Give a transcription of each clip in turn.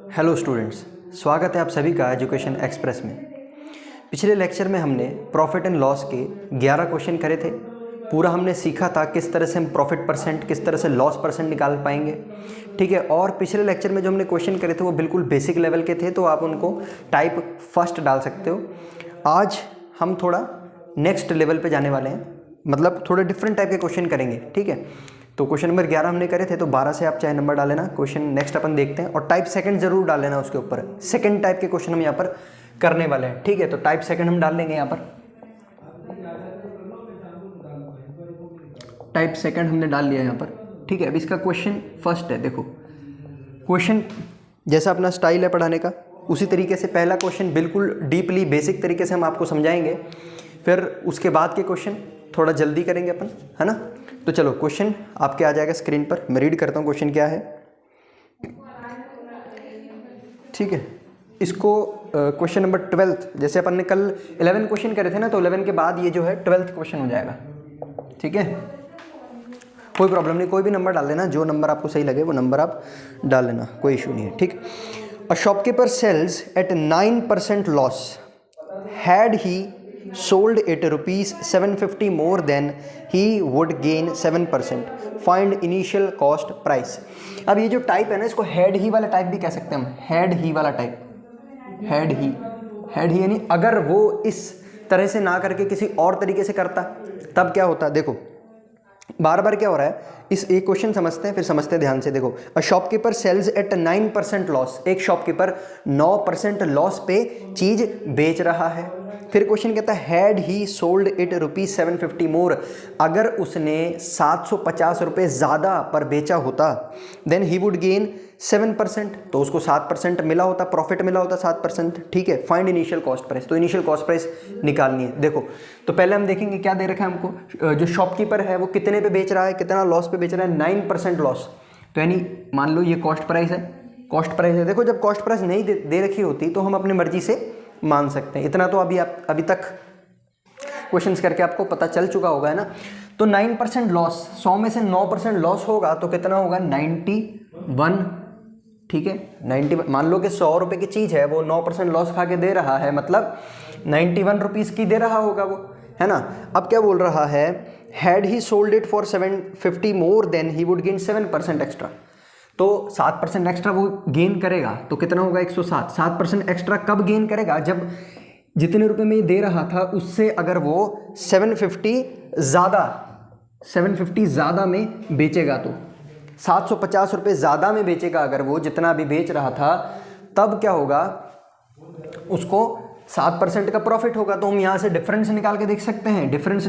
Hello students, स्वागत है आप सभी का एजुकेशन एक्सप्रेस में। पिछले लेक्चर में हमने प्रॉफिट एंड लॉस के 11 क्वेश्चन करे थे। पूरा हमने सीखा था किस तरह से हम प्रॉफिट परसेंट, किस तरह से लॉस परसेंट निकाल पाएंगे, ठीक है। और पिछले लेक्चर में जो हमने क्वेश्चन करे थे वो बिल्कुल बेसिक लेवल के थे, तो आप उनको टाइप फर्स्ट डाल सकते हो। आज हम थोड़ा नेक्स्ट लेवल पे जाने वाले हैं, मतलब थोड़े डिफरेंट टाइप के क्वेश्चन करेंगे, ठीक है। तो क्वेश्चन नंबर 11 हमने करे थे, तो 12 से आप चाहे नंबर डाल लेना। क्वेश्चन नेक्स्ट अपन देखते हैं, और टाइप सेकंड जरूर डाल लेना उसके ऊपर। सेकंड टाइप के क्वेश्चन हम यहाँ पर करने वाले हैं, ठीक है। तो टाइप सेकंड हम डाल लेंगे यहाँ पर। टाइप सेकंड हमने डाल लिया यहाँ पर, ठीक है। अब इसका क्वेश्चन फर्स्ट है। देखो क्वेश्चन जैसा अपना स्टाइल है पढ़ाने का, उसी तरीके से पहला क्वेश्चन बिल्कुल डीपली बेसिक तरीके से हम आपको समझाएंगे, फिर उसके बाद के क्वेश्चन थोड़ा जल्दी करेंगे अपन, है ना। तो चलो क्वेश्चन आपके आ जाएगा स्क्रीन पर, मैं रीड करता हूँ क्वेश्चन क्या है, ठीक है। इसको क्वेश्चन नंबर 12, जैसे अपन ने कल 11 क्वेश्चन करे थे ना, तो 11 के बाद ये जो है 12th क्वेश्चन हो जाएगा, ठीक है। कोई प्रॉब्लम नहीं, कोई भी नंबर डाल लेना, जो नंबर आपको सही लगे वो नंबर आप डाल लेना, कोई इशू नहीं है, ठीक। A shopkeeper sells at 9% loss, had he sold it rupees 750 more than he would gain 7%, find initial cost price। अब ये जो टाइप है ना, इसको हेड ही वाला टाइप भी कह सकते हैं हम, हेड ही वाला टाइप। हेड ही यानी अगर वो इस तरह से ना करके किसी और तरीके से करता तब क्या होता। देखो बार बार क्या हो रहा है, इस एक क्वेश्चन समझते हैं, फिर समझते हैं ध्यान से। देखो a shopkeeper sells at 9% loss, एक शॉपकीपर 9% लॉस पे चीज बेच रहा है। फिर क्वेश्चन कहता है had he sold it rupees 750 more, अगर उसने 750 रुपये ज़्यादा पर बेचा होता, देन ही वुड गेन 7%, तो उसको 7% मिला होता, प्रॉफिट मिला होता 7%, ठीक है। फाइंड इनिशियल कॉस्ट प्राइस, तो इनिशियल कॉस्ट प्राइस निकालनी है। देखो तो पहले हम देखेंगे क्या दे रखा है हमको, जो शॉपकीपर है वो कितने पे बेच रहा है, कितना लॉस पे बेच रहा है, 9% लॉस। तो यानी मान लो ये कॉस्ट प्राइस है, कॉस्ट प्राइस है। देखो जब कॉस्ट प्राइस नहीं दे रखी होती तो हम अपनी मर्जी से मान सकते हैं, इतना तो अभी तक क्वेश्चंस करके आपको पता चल चुका होगा, है ना। तो 9% लॉस, 100 में से 9% लॉस होगा तो कितना होगा, 91, ठीक है। 90, मान लो कि 100 रुपये की चीज़ है, वो 9% लॉस खा के दे रहा है, मतलब 91 रुपीज़ की दे रहा होगा वो, है ना। अब क्या बोल रहा है, had he sold it for 750 more than he would gain 7% extra, तो 7% एक्स्ट्रा वो गेन करेगा, तो कितना होगा 107। 7% एक्स्ट्रा कब गेन करेगा, जब जितने रुपए में ये दे रहा था उससे अगर वो 750 ज़्यादा में बेचेगा, तो 750 रुपये ज़्यादा में बेचेगा अगर वो, जितना अभी बेच रहा था, तब क्या होगा, उसको 7% का प्रॉफिट होगा। तो हम यहाँ से डिफरेंस निकाल के देख सकते हैं, डिफरेंस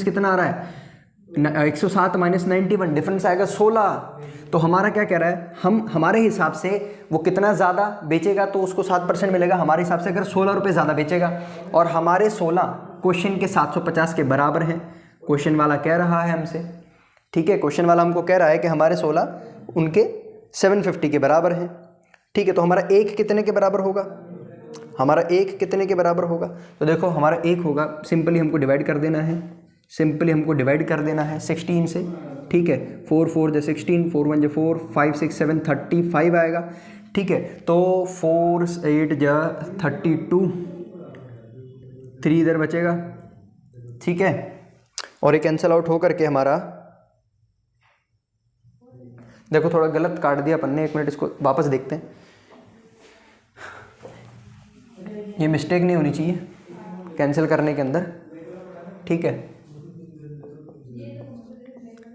कितना आ रहा है, 107 माइनस 91, डिफरेंस आएगा 16। तो हमारा क्या कह रहा है, हमारे हिसाब से वो कितना ज़्यादा बेचेगा तो उसको 7% मिलेगा। हमारे हिसाब से अगर 16 रुपये ज़्यादा बेचेगा, और हमारे 16 क्वेश्चन के 750 के बराबर हैं, क्वेश्चन वाला कह रहा है हमसे, ठीक है। क्वेश्चन वाला हमको कह रहा है कि हमारे 16 उनके 750 के बराबर हैं, ठीक है। तो हमारा एक कितने के बराबर होगा, तो देखो हमारा एक होगा, सिंपली हमको डिवाइड कर देना है 16 से, ठीक है। 4 4 जा 16, 4 1 जा 4, 5 6 7 35 आएगा, ठीक है। तो 4 8 जा 32, 3 इधर बचेगा, ठीक है। और ये कैंसिल आउट हो करके हमारा, देखो थोड़ा गलत काट दिया अपन ने, 1 मिनट इसको वापस देखते हैं, ये मिस्टेक नहीं होनी चाहिए कैंसिल करने के अंदर, ठीक है।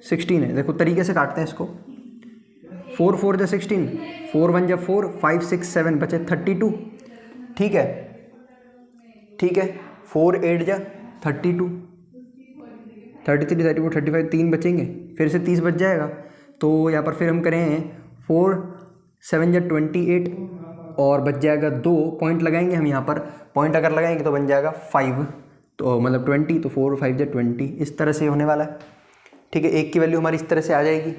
16 है, देखो तरीके से काटते हैं इसको, 4 4 जा 16, 4 1 जा 4, 5 6 7 बचे 32, ठीक है, 4 8 जा 32, 33 34 35, 3 बचेंगे, फिर से 30 बच जाएगा। तो यहाँ पर फिर हम करें 4 7 जा 28, और बच जाएगा 2 पॉइंट लगाएंगे हम यहाँ पर, पॉइंट अगर लगाएंगे तो बन जाएगा 5, तो मतलब 20, तो 4 5 जा 20, इस तरह से होने वाला है, ठीक है। एक की वैल्यू हमारी इस तरह से आ जाएगी,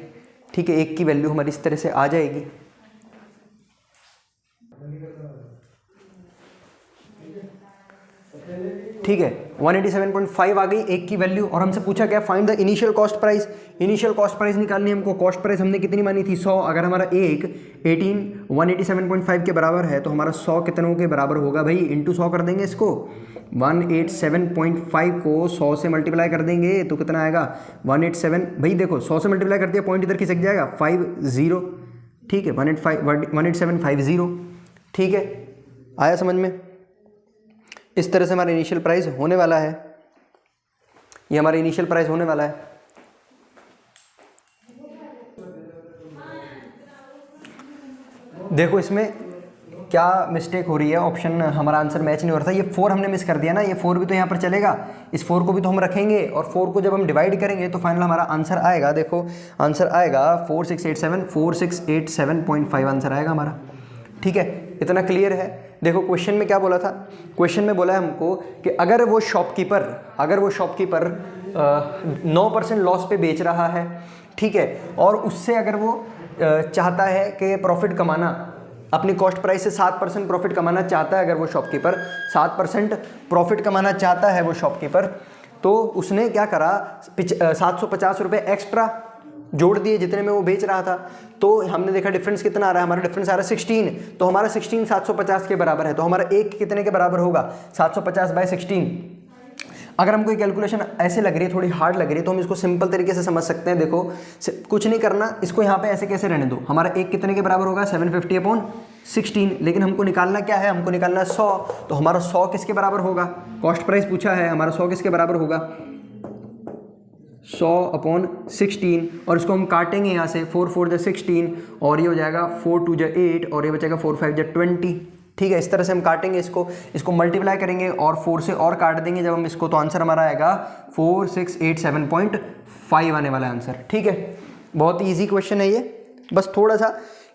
ठीक है, एक की वैल्यू हमारी इस तरह से आ जाएगी, ठीक है 187.5 आ गई एक की वैल्यू, और हमसे पूछा क्या, find the initial cost price. Initial cost price निकालनी है हमको। कॉस्ट प्राइस हमने कितनी मानी थी 100, अगर हमारा एक 187.5 के बराबर है तो हमारा 100 कितनों के बराबर होगा भाई, इंटू 100 कर देंगे इसको। 187.5 को 100 से मल्टीप्लाई कर देंगे तो कितना आएगा 187, भाई देखो 100 से मल्टीप्लाई कर दिया पॉइंट इधर खिसक जाएगा 50, ठीक है 18750, ठीक है आया समझ में। इस तरह से हमारा इनिशियल प्राइस होने वाला है, ये हमारा इनिशियल प्राइस होने वाला है। देखो इसमें क्या मिस्टेक हो रही है, ऑप्शन हमारा आंसर मैच नहीं हो रहा था। ये 4 हमने मिस कर दिया ना, ये 4 भी तो यहाँ पर चलेगा, इस 4 को भी तो हम रखेंगे, और 4 को जब हम डिवाइड करेंगे तो फाइनल हमारा आंसर आएगा, देखो आंसर आएगा 4687 आंसर आएगा हमारा, ठीक है। इतना क्लियर है। देखो क्वेश्चन में क्या बोला था, क्वेश्चन में बोला है हमको कि अगर वो शॉपकीपर 9% लॉस पे बेच रहा है, ठीक है, और उससे अगर वो चाहता है कि प्रॉफिट कमाना, अपनी कॉस्ट प्राइस से 7% प्रॉफिट कमाना चाहता है, अगर वो शॉपकीपर 7% प्रॉफिट कमाना चाहता है वो शॉपकीपर, तो उसने क्या करा 750 रुपये एक्स्ट्रा जोड़ दिए जितने में वो बेच रहा था। तो हमने देखा डिफरेंस कितना आ रहा है, हमारा डिफरेंस आ रहा है 16, तो हमारा 16 750 के बराबर है, तो हमारा एक कितने के बराबर होगा 750/16। अगर हमको ये कैलकुलेशन ऐसे लग रही है, थोड़ी हार्ड लग रही है, तो हम इसको सिंपल तरीके से समझ सकते हैं। देखो कुछ नहीं करना, इसको यहाँ पे ऐसे कैसे रहने दो, हमारा एक कितने के बराबर होगा 750/16, लेकिन हमको निकालना क्या है, हमको निकालना है 100, तो हमारा 100 किसके बराबर होगा, कॉस्ट प्राइस पूछा है, हमारा 100 किसके बराबर होगा 100/16, और इसको हम काटेंगे यहाँ से 4 4 जा 16, और ये हो जाएगा 4 2 जा 8, और ये बचेगा 4 5 जा 20, ठीक है। इस तरह से हम काटेंगे इसको मल्टीप्लाई करेंगे और 4 से और काट देंगे जब हम इसको, तो आंसर हमारा आएगा 4687.5 आने वाला आंसर, ठीक है। बहुत ही ईजी क्वेश्चन है ये, बस थोड़ा सा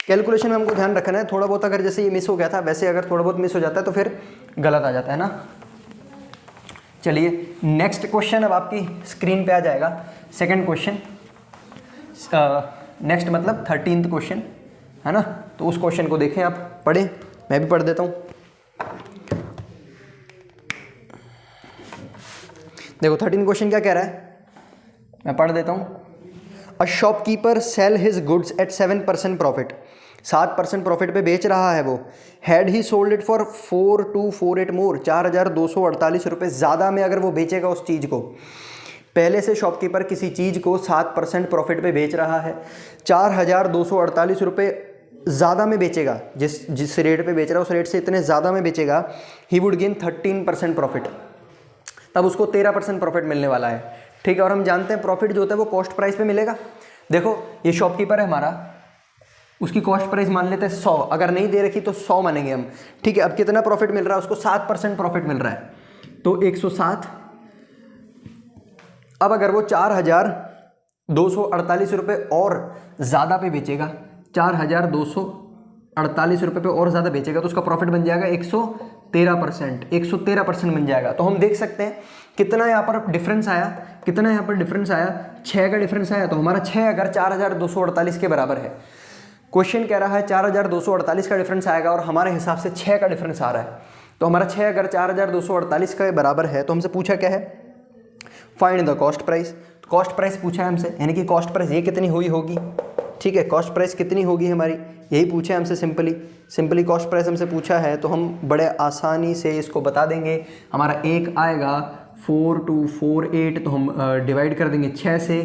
कैलकुलेशन में हमको ध्यान रखना है, थोड़ा बहुत अगर जैसे ये मिस हो गया था, वैसे अगर थोड़ा बहुत मिस हो जाता है तो फिर गलत आ जाता है ना। चलिए नेक्स्ट क्वेश्चन अब आपकी स्क्रीन पे आ जाएगा, सेकंड क्वेश्चन, नेक्स्ट मतलब 13th क्वेश्चन है ना, तो उस क्वेश्चन को देखें, आप पढ़ें, मैं भी पढ़ देता हूँ। देखो 13 क्वेश्चन क्या कह रहा है, मैं पढ़ देता हूँ। A shopkeeper sell his goods at 7% profit, 7% profit पे बेच रहा है वो। Had he sold it for 4248 मोर, 4248 रुपये ज़्यादा में अगर वो बेचेगा उस चीज़ को। पहले से शॉपकीपर किसी चीज़ को 7% प्रॉफिट पे बेच रहा है, 4248 रुपये ज़्यादा में बेचेगा, जिस रेट पे बेच रहा है उस रेट से इतने ज़्यादा में बेचेगा। ही वुड गेन 13% प्रॉफिट, तब उसको 13% प्रॉफिट मिलने वाला है, ठीक है। और हम जानते हैं प्रॉफिट जो होता है वो कॉस्ट प्राइस पे मिलेगा। देखो ये शॉपकीपर है हमारा, उसकी कॉस्ट प्राइस मान लेते हैं 100, अगर नहीं दे रखी तो 100 मानेंगे हम, ठीक है। अब कितना प्रॉफिट मिल रहा है उसको, 7% प्रॉफिट मिल रहा है, तो 107। अब अगर वो 4248 रुपये और ज़्यादा पे बेचेगा, 4248 रुपये पे और ज़्यादा बेचेगा, तो उसका प्रॉफिट बन जाएगा 113%, 113% बन जाएगा। तो हम देख सकते हैं कितना यहाँ पर डिफरेंस आया, कितना यहाँ पर डिफरेंस आया, 6 का डिफरेंस आया। तो हमारा 6 अगर 4248 के बराबर है, क्वेश्चन कह रहा है 4248 का डिफरेंस आएगा, और हमारे हिसाब से 6 का डिफरेंस आ रहा है। तो हमारा 6 अगर 4248 के बराबर है, तो हमसे पूछा क्या है, find the cost price. Cost price पूछा है हमसे, यानी कि कॉस्ट प्राइस ये कितनी हुई होगी, ठीक है, कॉस्ट प्राइस कितनी होगी हमारी, यही पूछा है हमसे। सिंपली कॉस्ट प्राइस हमसे पूछा है, तो हम बड़े आसानी से इसको बता देंगे। हमारा एक आएगा 4248, तो हम डिवाइड कर देंगे 6 से,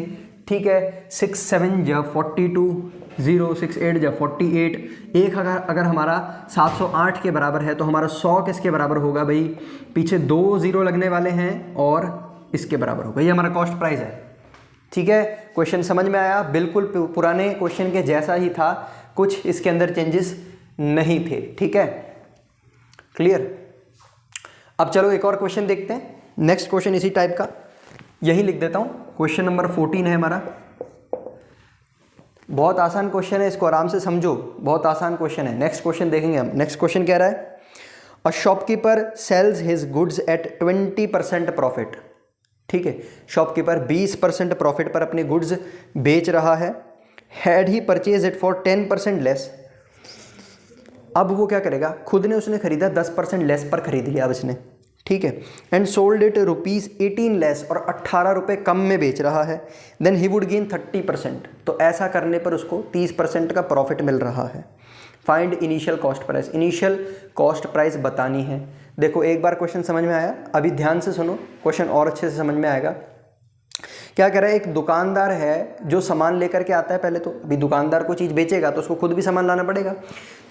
ठीक है। 6 7 जा 42, 0 6 8 जा 48। एक अगर हमारा 708 के बराबर है, तो हमारा 100 किसके बराबर होगा भाई, पीछे 2 0 लगने वाले हैं और इसके बराबर होगा, ये हमारा कॉस्ट प्राइस है, ठीक है। क्वेश्चन समझ में आया, बिल्कुल पुराने क्वेश्चन के जैसा ही था, कुछ इसके अंदर चेंजेस नहीं थे, ठीक है, क्लियर। अब चलो एक और क्वेश्चन देखते हैं, नेक्स्ट क्वेश्चन इसी टाइप का, यही लिख देता हूं, क्वेश्चन नंबर 14 है हमारा। बहुत आसान क्वेश्चन है, इसको आराम से समझो, बहुत आसान क्वेश्चन है। नेक्स्ट क्वेश्चन देखेंगे हम। नेक्स्ट क्वेश्चन कह रहा है, अ shopkeeper sales his goods at 20% profit, ठीक है। शॉपकीपर 20% प्रॉफिट पर अपने गुड्स बेच रहा है। Had he purchase it for 10% less, अब वो क्या करेगा, खुद ने उसने खरीदा 10% लेस पर खरीद लिया अब इसने, ठीक है, एंड सोल्ड इट ₹18 लेस और 18 रुपये कम में बेच रहा है, देन ही वुड गेन 30%। तो ऐसा करने पर उसको 30% का प्रॉफिट मिल रहा है। Find initial cost price, initial cost price बतानी है। देखो एक बार क्वेश्चन समझ में आया, अभी ध्यान से सुनो, क्वेश्चन और अच्छे से समझ में आएगा। क्या कह रहा है, एक दुकानदार है जो सामान लेकर के आता है, पहले तो अभी दुकानदार को चीज़ बेचेगा तो उसको खुद भी सामान लाना पड़ेगा,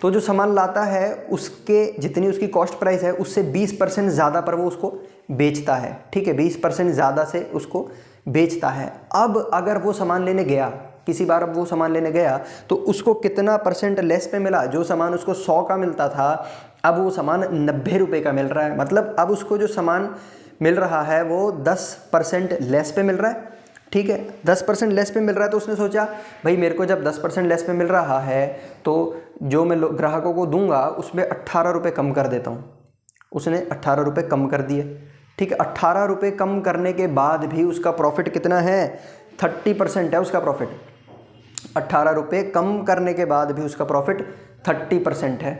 तो जो सामान लाता है उसके जितनी उसकी कॉस्ट प्राइस है उससे 20% ज़्यादा पर वो उसको बेचता है, ठीक है, 20% ज़्यादा से उसको बेचता है। अब अगर वो सामान लेने गया, किसी बार अब वो सामान लेने गया तो उसको कितना % लेस पे मिला, जो सामान उसको 100 का मिलता था अब वो सामान 90 रुपये का मिल रहा है। मतलब अब उसको जो सामान मिल रहा है वो 10% लेस पे मिल रहा है, ठीक है, 10% लेस पे मिल रहा है। तो उसने सोचा भाई मेरे को जब 10% लेस पे मिल रहा है तो जो मैं ग्राहकों को दूंगा उसमें 18 रुपये कम कर देता हूँ। उसने 18 रुपये कम कर दिए, ठीक है। 18 रुपये कम करने के बाद भी उसका प्रॉफिट कितना है, 30% है उसका प्रॉफिट। 18 रुपये कम करने के बाद भी उसका प्रॉफिट 30% है,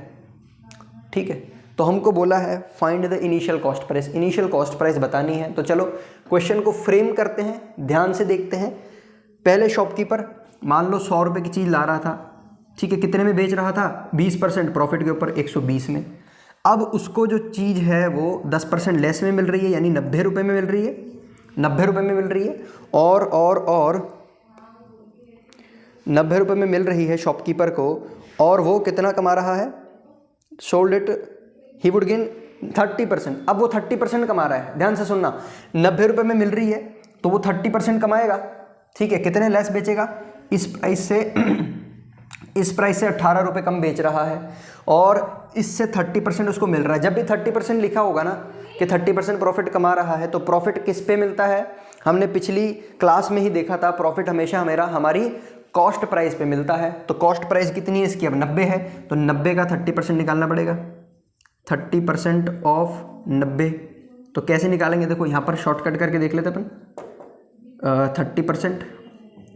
ठीक है। तो हमको बोला है find the initial cost price, initial cost price बतानी है। तो चलो क्वेश्चन को फ्रेम करते हैं, ध्यान से देखते हैं। पहले शॉपकीपर मान लो 100 रुपये की चीज़ ला रहा था, ठीक है, कितने में बेच रहा था, 20% प्रॉफिट के ऊपर 120 में। अब उसको जो चीज़ है वो 10% लेस में मिल रही है, यानी 90 रुपये में मिल रही है, 90 रुपये में मिल रही है, और 90 रुपये में मिल रही है शॉपकीपर को, और वो कितना कमा रहा है, sold it he would gain 30%। अब वो 30% कमा रहा है, ध्यान से सुनना, 90 रुपये में मिल रही है तो वो 30% कमाएगा, ठीक है। कितने लेस बेचेगा, इस प्राइस से 18 रुपये कम बेच रहा है और इससे 30% उसको मिल रहा है। जब भी 30% लिखा होगा ना कि 30% प्रॉफिट कमा रहा है तो प्रॉफिट किस पे मिलता है, हमने पिछली क्लास में ही देखा था, प्रॉफिट हमेशा हमारी कॉस्ट प्राइस पे मिलता है। तो कॉस्ट प्राइस कितनी है इसकी, अब 90 है, तो 90 का 30% निकालना पड़ेगा, 30% ऑफ 90। तो कैसे निकालेंगे, देखो यहाँ पर शॉर्टकट करके देख लेते अपन। 30%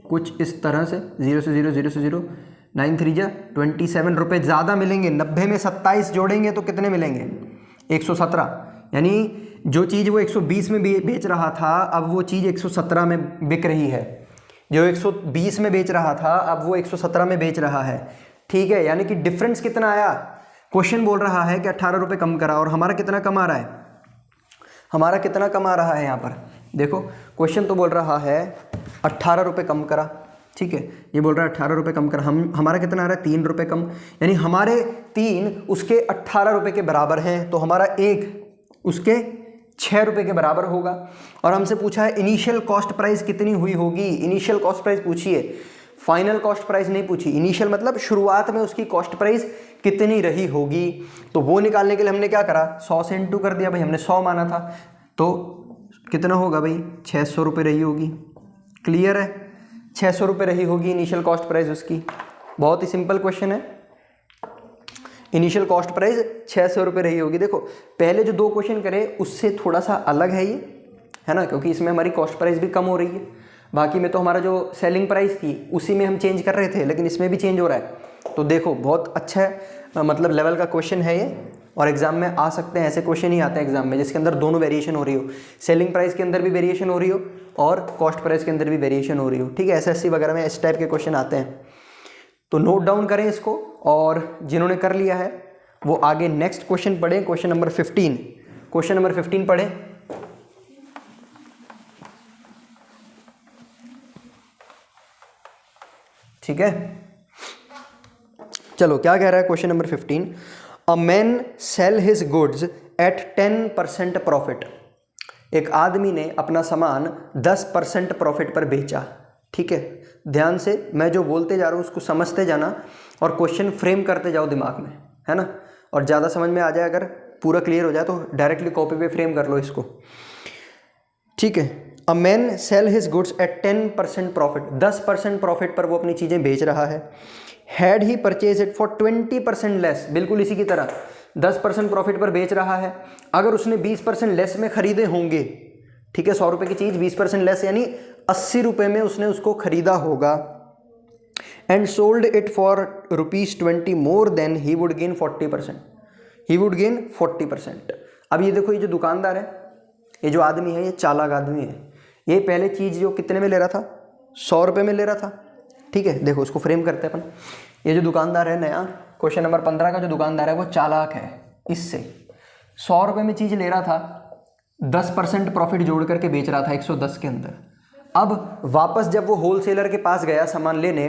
कुछ इस तरह से, 0 से 0, 0 से 0, 9 3 जा 27 रुपये ज़्यादा मिलेंगे। 90 में 27 जोड़ेंगे तो कितने मिलेंगे, 117। यानी जो चीज़ वो 120 में बेच रहा था अब वो चीज़ 117 में बिक रही है। जो 120 में बेच रहा था अब वो 117 में बेच रहा है, ठीक है। यानी कि डिफरेंस कितना आया, क्वेश्चन बोल रहा है कि 18 रुपये कम करा, और हमारा कितना कमा रहा है, हमारा कितना कमा रहा है यहाँ पर देखो, क्वेश्चन तो बोल रहा है 18 रुपये कम करा, ठीक है, ये बोल रहा है 18 रुपये कम करा, हमारा कितना आ रहा है, 3 रुपये कम, यानी हमारे 3 उसके 18 रुपये के बराबर हैं, तो हमारा 1 उसके 6 रुपये के बराबर होगा। और हमसे पूछा है इनिशियल कॉस्ट प्राइस कितनी हुई होगी, इनिशियल कॉस्ट प्राइस पूछी है, फाइनल कॉस्ट प्राइस नहीं पूछी। इनिशियल मतलब शुरुआत में उसकी कॉस्ट प्राइस कितनी रही होगी, तो वो निकालने के लिए हमने क्या करा, 100 से इंटू कर दिया, भाई हमने 100 माना था, तो कितना होगा भाई, 600 रुपये रही होगी। क्लियर है, 600 रुपये रही होगी इनिशियल कॉस्ट प्राइस उसकी। बहुत ही सिंपल क्वेश्चन है, इनिशियल कॉस्ट प्राइस 600 रुपये रही होगी। देखो पहले जो 2 क्वेश्चन करे उससे थोड़ा सा अलग है ये, है ना, क्योंकि इसमें हमारी कॉस्ट प्राइस भी कम हो रही है। बाकी में तो हमारा जो सेलिंग प्राइस थी उसी में हम चेंज कर रहे थे, लेकिन इसमें भी चेंज हो रहा है। तो देखो बहुत अच्छा मतलब लेवल का क्वेश्चन है ये, और एग्जाम में आ सकते हैं, ऐसे क्वेश्चन ही आते हैं एग्जाम में जिसके अंदर दोनों वेरिएशन हो रही हो, सेलिंग प्राइस के अंदर भी वेरिएशन हो रही हो और कॉस्ट प्राइस के अंदर भी वेरिएशन हो रही हो, ठीक है। एसएससी वगैरह में इस टाइप के क्वेश्चन आते हैं, तो नोट डाउन करें इसको, और जिन्होंने कर लिया है वो आगे नेक्स्ट क्वेश्चन पढ़ें, क्वेश्चन नंबर 15, क्वेश्चन नंबर 15 पढ़ें। ठीक है, चलो क्या कह रहा है question number 15, a man sell his goods at 10% profit. एक आदमी ने अपना सामान 10% प्रॉफिट पर बेचा, ठीक है। ध्यान से मैं जो बोलते जा रहा हूँ उसको समझते जाना और क्वेश्चन फ्रेम करते जाओ दिमाग में, है ना, और ज़्यादा समझ में आ जाए, अगर पूरा क्लियर हो जाए तो डायरेक्टली कॉपी पे फ्रेम कर लो इसको, ठीक है। A man sell his goods at 10% profit, 10% profit पर वो अपनी चीज़ें बेच रहा है। Had he purchase it for 20% less, बिल्कुल इसी की तरह 10% प्रॉफिट पर बेच रहा है। अगर उसने 20% लेस में खरीदे होंगे, ठीक है, 100 रुपये की चीज़ 20% लेस यानी 80 रुपये में उसने उसको खरीदा होगा, and sold it for ₹20 more than he would gain 40%, he would gain 40%। अब ये देखो, ये जो दुकानदार है, ये जो आदमी है, ये चालाक आदमी है। ये पहले चीज़ जो कितने में ले रहा था, 100 रुपये में ले रहा था। ठीक है, देखो उसको फ्रेम करते हैं अपन। ये जो दुकानदार है नया, क्वेश्चन नंबर 15 का जो दुकानदार है वो चालाक है। इससे 100 रुपये में चीज़ ले रहा था, 10% प्रॉफिट जोड़ करके बेच रहा था 110 के अंदर। अब वापस जब वो होलसेलर के पास गया सामान लेने,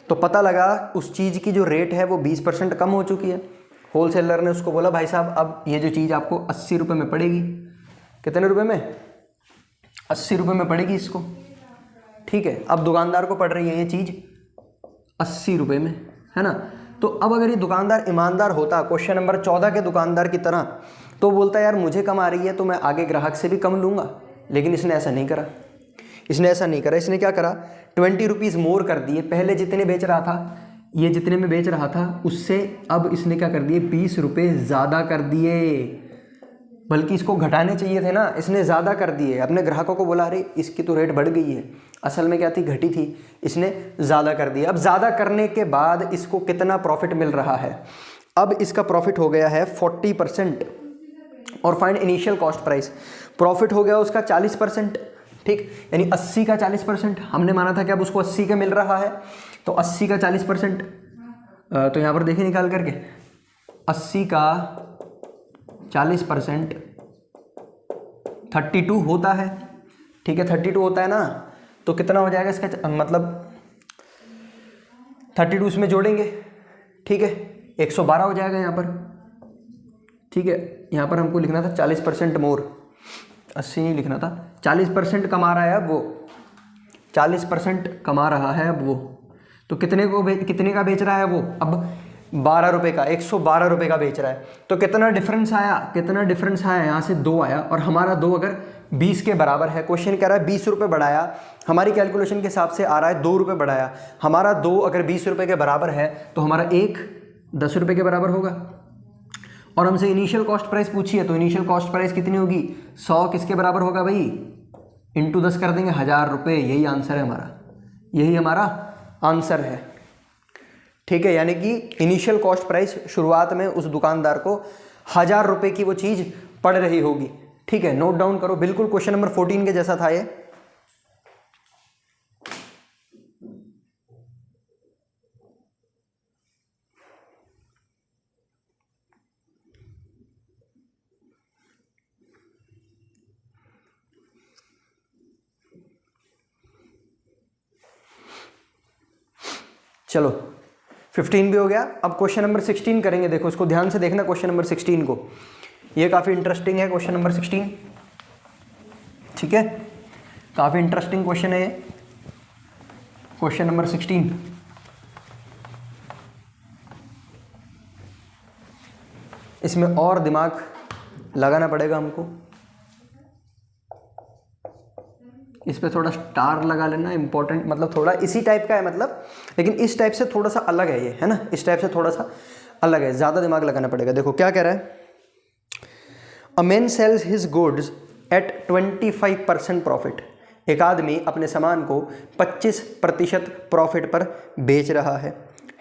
तो पता लगा उस चीज़ की जो रेट है वो 20% कम हो चुकी है। होलसेलर ने उसको बोला, भाई साहब अब ये जो चीज़ आपको 80 रुपये में पड़ेगी। कितने रुपए में? 80 रुपये में पड़ेगी इसको। ठीक है, अब दुकानदार को पड़ रही है ये चीज़ 80 रुपये में, है ना। तो अब अगर ये दुकानदार ईमानदार होता, क्वेश्चन नंबर 14 के दुकानदार की तरह, तो बोलता यार मुझे कम आ रही है तो मैं आगे ग्राहक से भी कम लूँगा। लेकिन इसने ऐसा नहीं करा। इसने क्या करा, 20 रुपीज़ मोर कर दिए। पहले जितने बेच रहा था, ये जितने में बेच रहा था उससे अब इसने क्या कर दिए, 20 रुपये ज़्यादा कर दिए। बल्कि इसको घटाने चाहिए थे ना, इसने ज़्यादा कर दिए। अपने ग्राहकों को बोला अरे इसकी तो रेट बढ़ गई है, असल में क्या थी, घटी थी, इसने ज़्यादा कर दिया। अब ज़्यादा करने के बाद इसको कितना प्रॉफिट मिल रहा है, अब इसका प्रॉफिट हो गया है 40%। और find initial cost price, profit हो गया उसका 40%। ठीक, यानी 80 का 40%। हमने माना था कि अब उसको 80 का मिल रहा है, तो 80 का 40%, तो यहाँ पर देखिए निकाल करके, 80 का 40% 32 होता है। ठीक है, 32 होता है ना, तो कितना हो जाएगा इसका, मतलब 32 इसमें जोड़ेंगे। ठीक है, 112 हो जाएगा यहाँ पर। ठीक है, यहाँ पर हमको लिखना था 40% मोर, 80 नहीं लिखना था। 40% कमा रहा है अब वो, 40% कमा रहा है अब वो। तो कितने का बेच रहा है वो, अब 12 रुपये का, 112 रुपये का बेच रहा है। तो कितना डिफरेंस आया, यहाँ से 2 आया। और हमारा 2 अगर 20 के बराबर है, क्वेश्चन कह रहा है 20 रुपये बढ़ाया, हमारी कैलकुलेशन के हिसाब से आ रहा है 2 रुपये बढ़ाया। हमारा 2 अगर 20 रुपये के बराबर है तो हमारा 1 10 रुपये के बराबर होगा। और हमसे इनिशियल कॉस्ट प्राइस पूछी है, तो इनिशियल कॉस्ट प्राइस कितनी होगी, 100 किसके बराबर होगा भाई, इंटू 10 कर देंगे, 1000 रुपये। यही आंसर है हमारा, यही हमारा आंसर है। ठीक है, यानी कि इनिशियल कॉस्ट प्राइस शुरुआत में उस दुकानदार को 1000 रुपये की वो चीज़ पड़ रही होगी। ठीक है, नोट डाउन करो, बिल्कुल क्वेश्चन नंबर 14 के जैसा था ये। चलो 15 भी हो गया। अब क्वेश्चन नंबर 16 करेंगे। देखो इसको ध्यान से देखना, क्वेश्चन नंबर 16 को, ये काफ़ी इंटरेस्टिंग है क्वेश्चन नंबर 16। ठीक है, काफ़ी इंटरेस्टिंग क्वेश्चन है ये क्वेश्चन नंबर 16। इसमें और दिमाग लगाना पड़ेगा हमको, इस पे थोड़ा स्टार लगा लेना, इंपॉर्टेंट, मतलब थोड़ा इसी टाइप का है मतलब, लेकिन इस टाइप से थोड़ा सा अलग है ये, है ना, इस टाइप से थोड़ा सा अलग है, ज़्यादा दिमाग लगाना पड़ेगा। देखो क्या कह रहा है, a man sales his goods at 25% profit. एक आदमी अपने सामान को 25% प्रॉफिट पर बेच रहा है।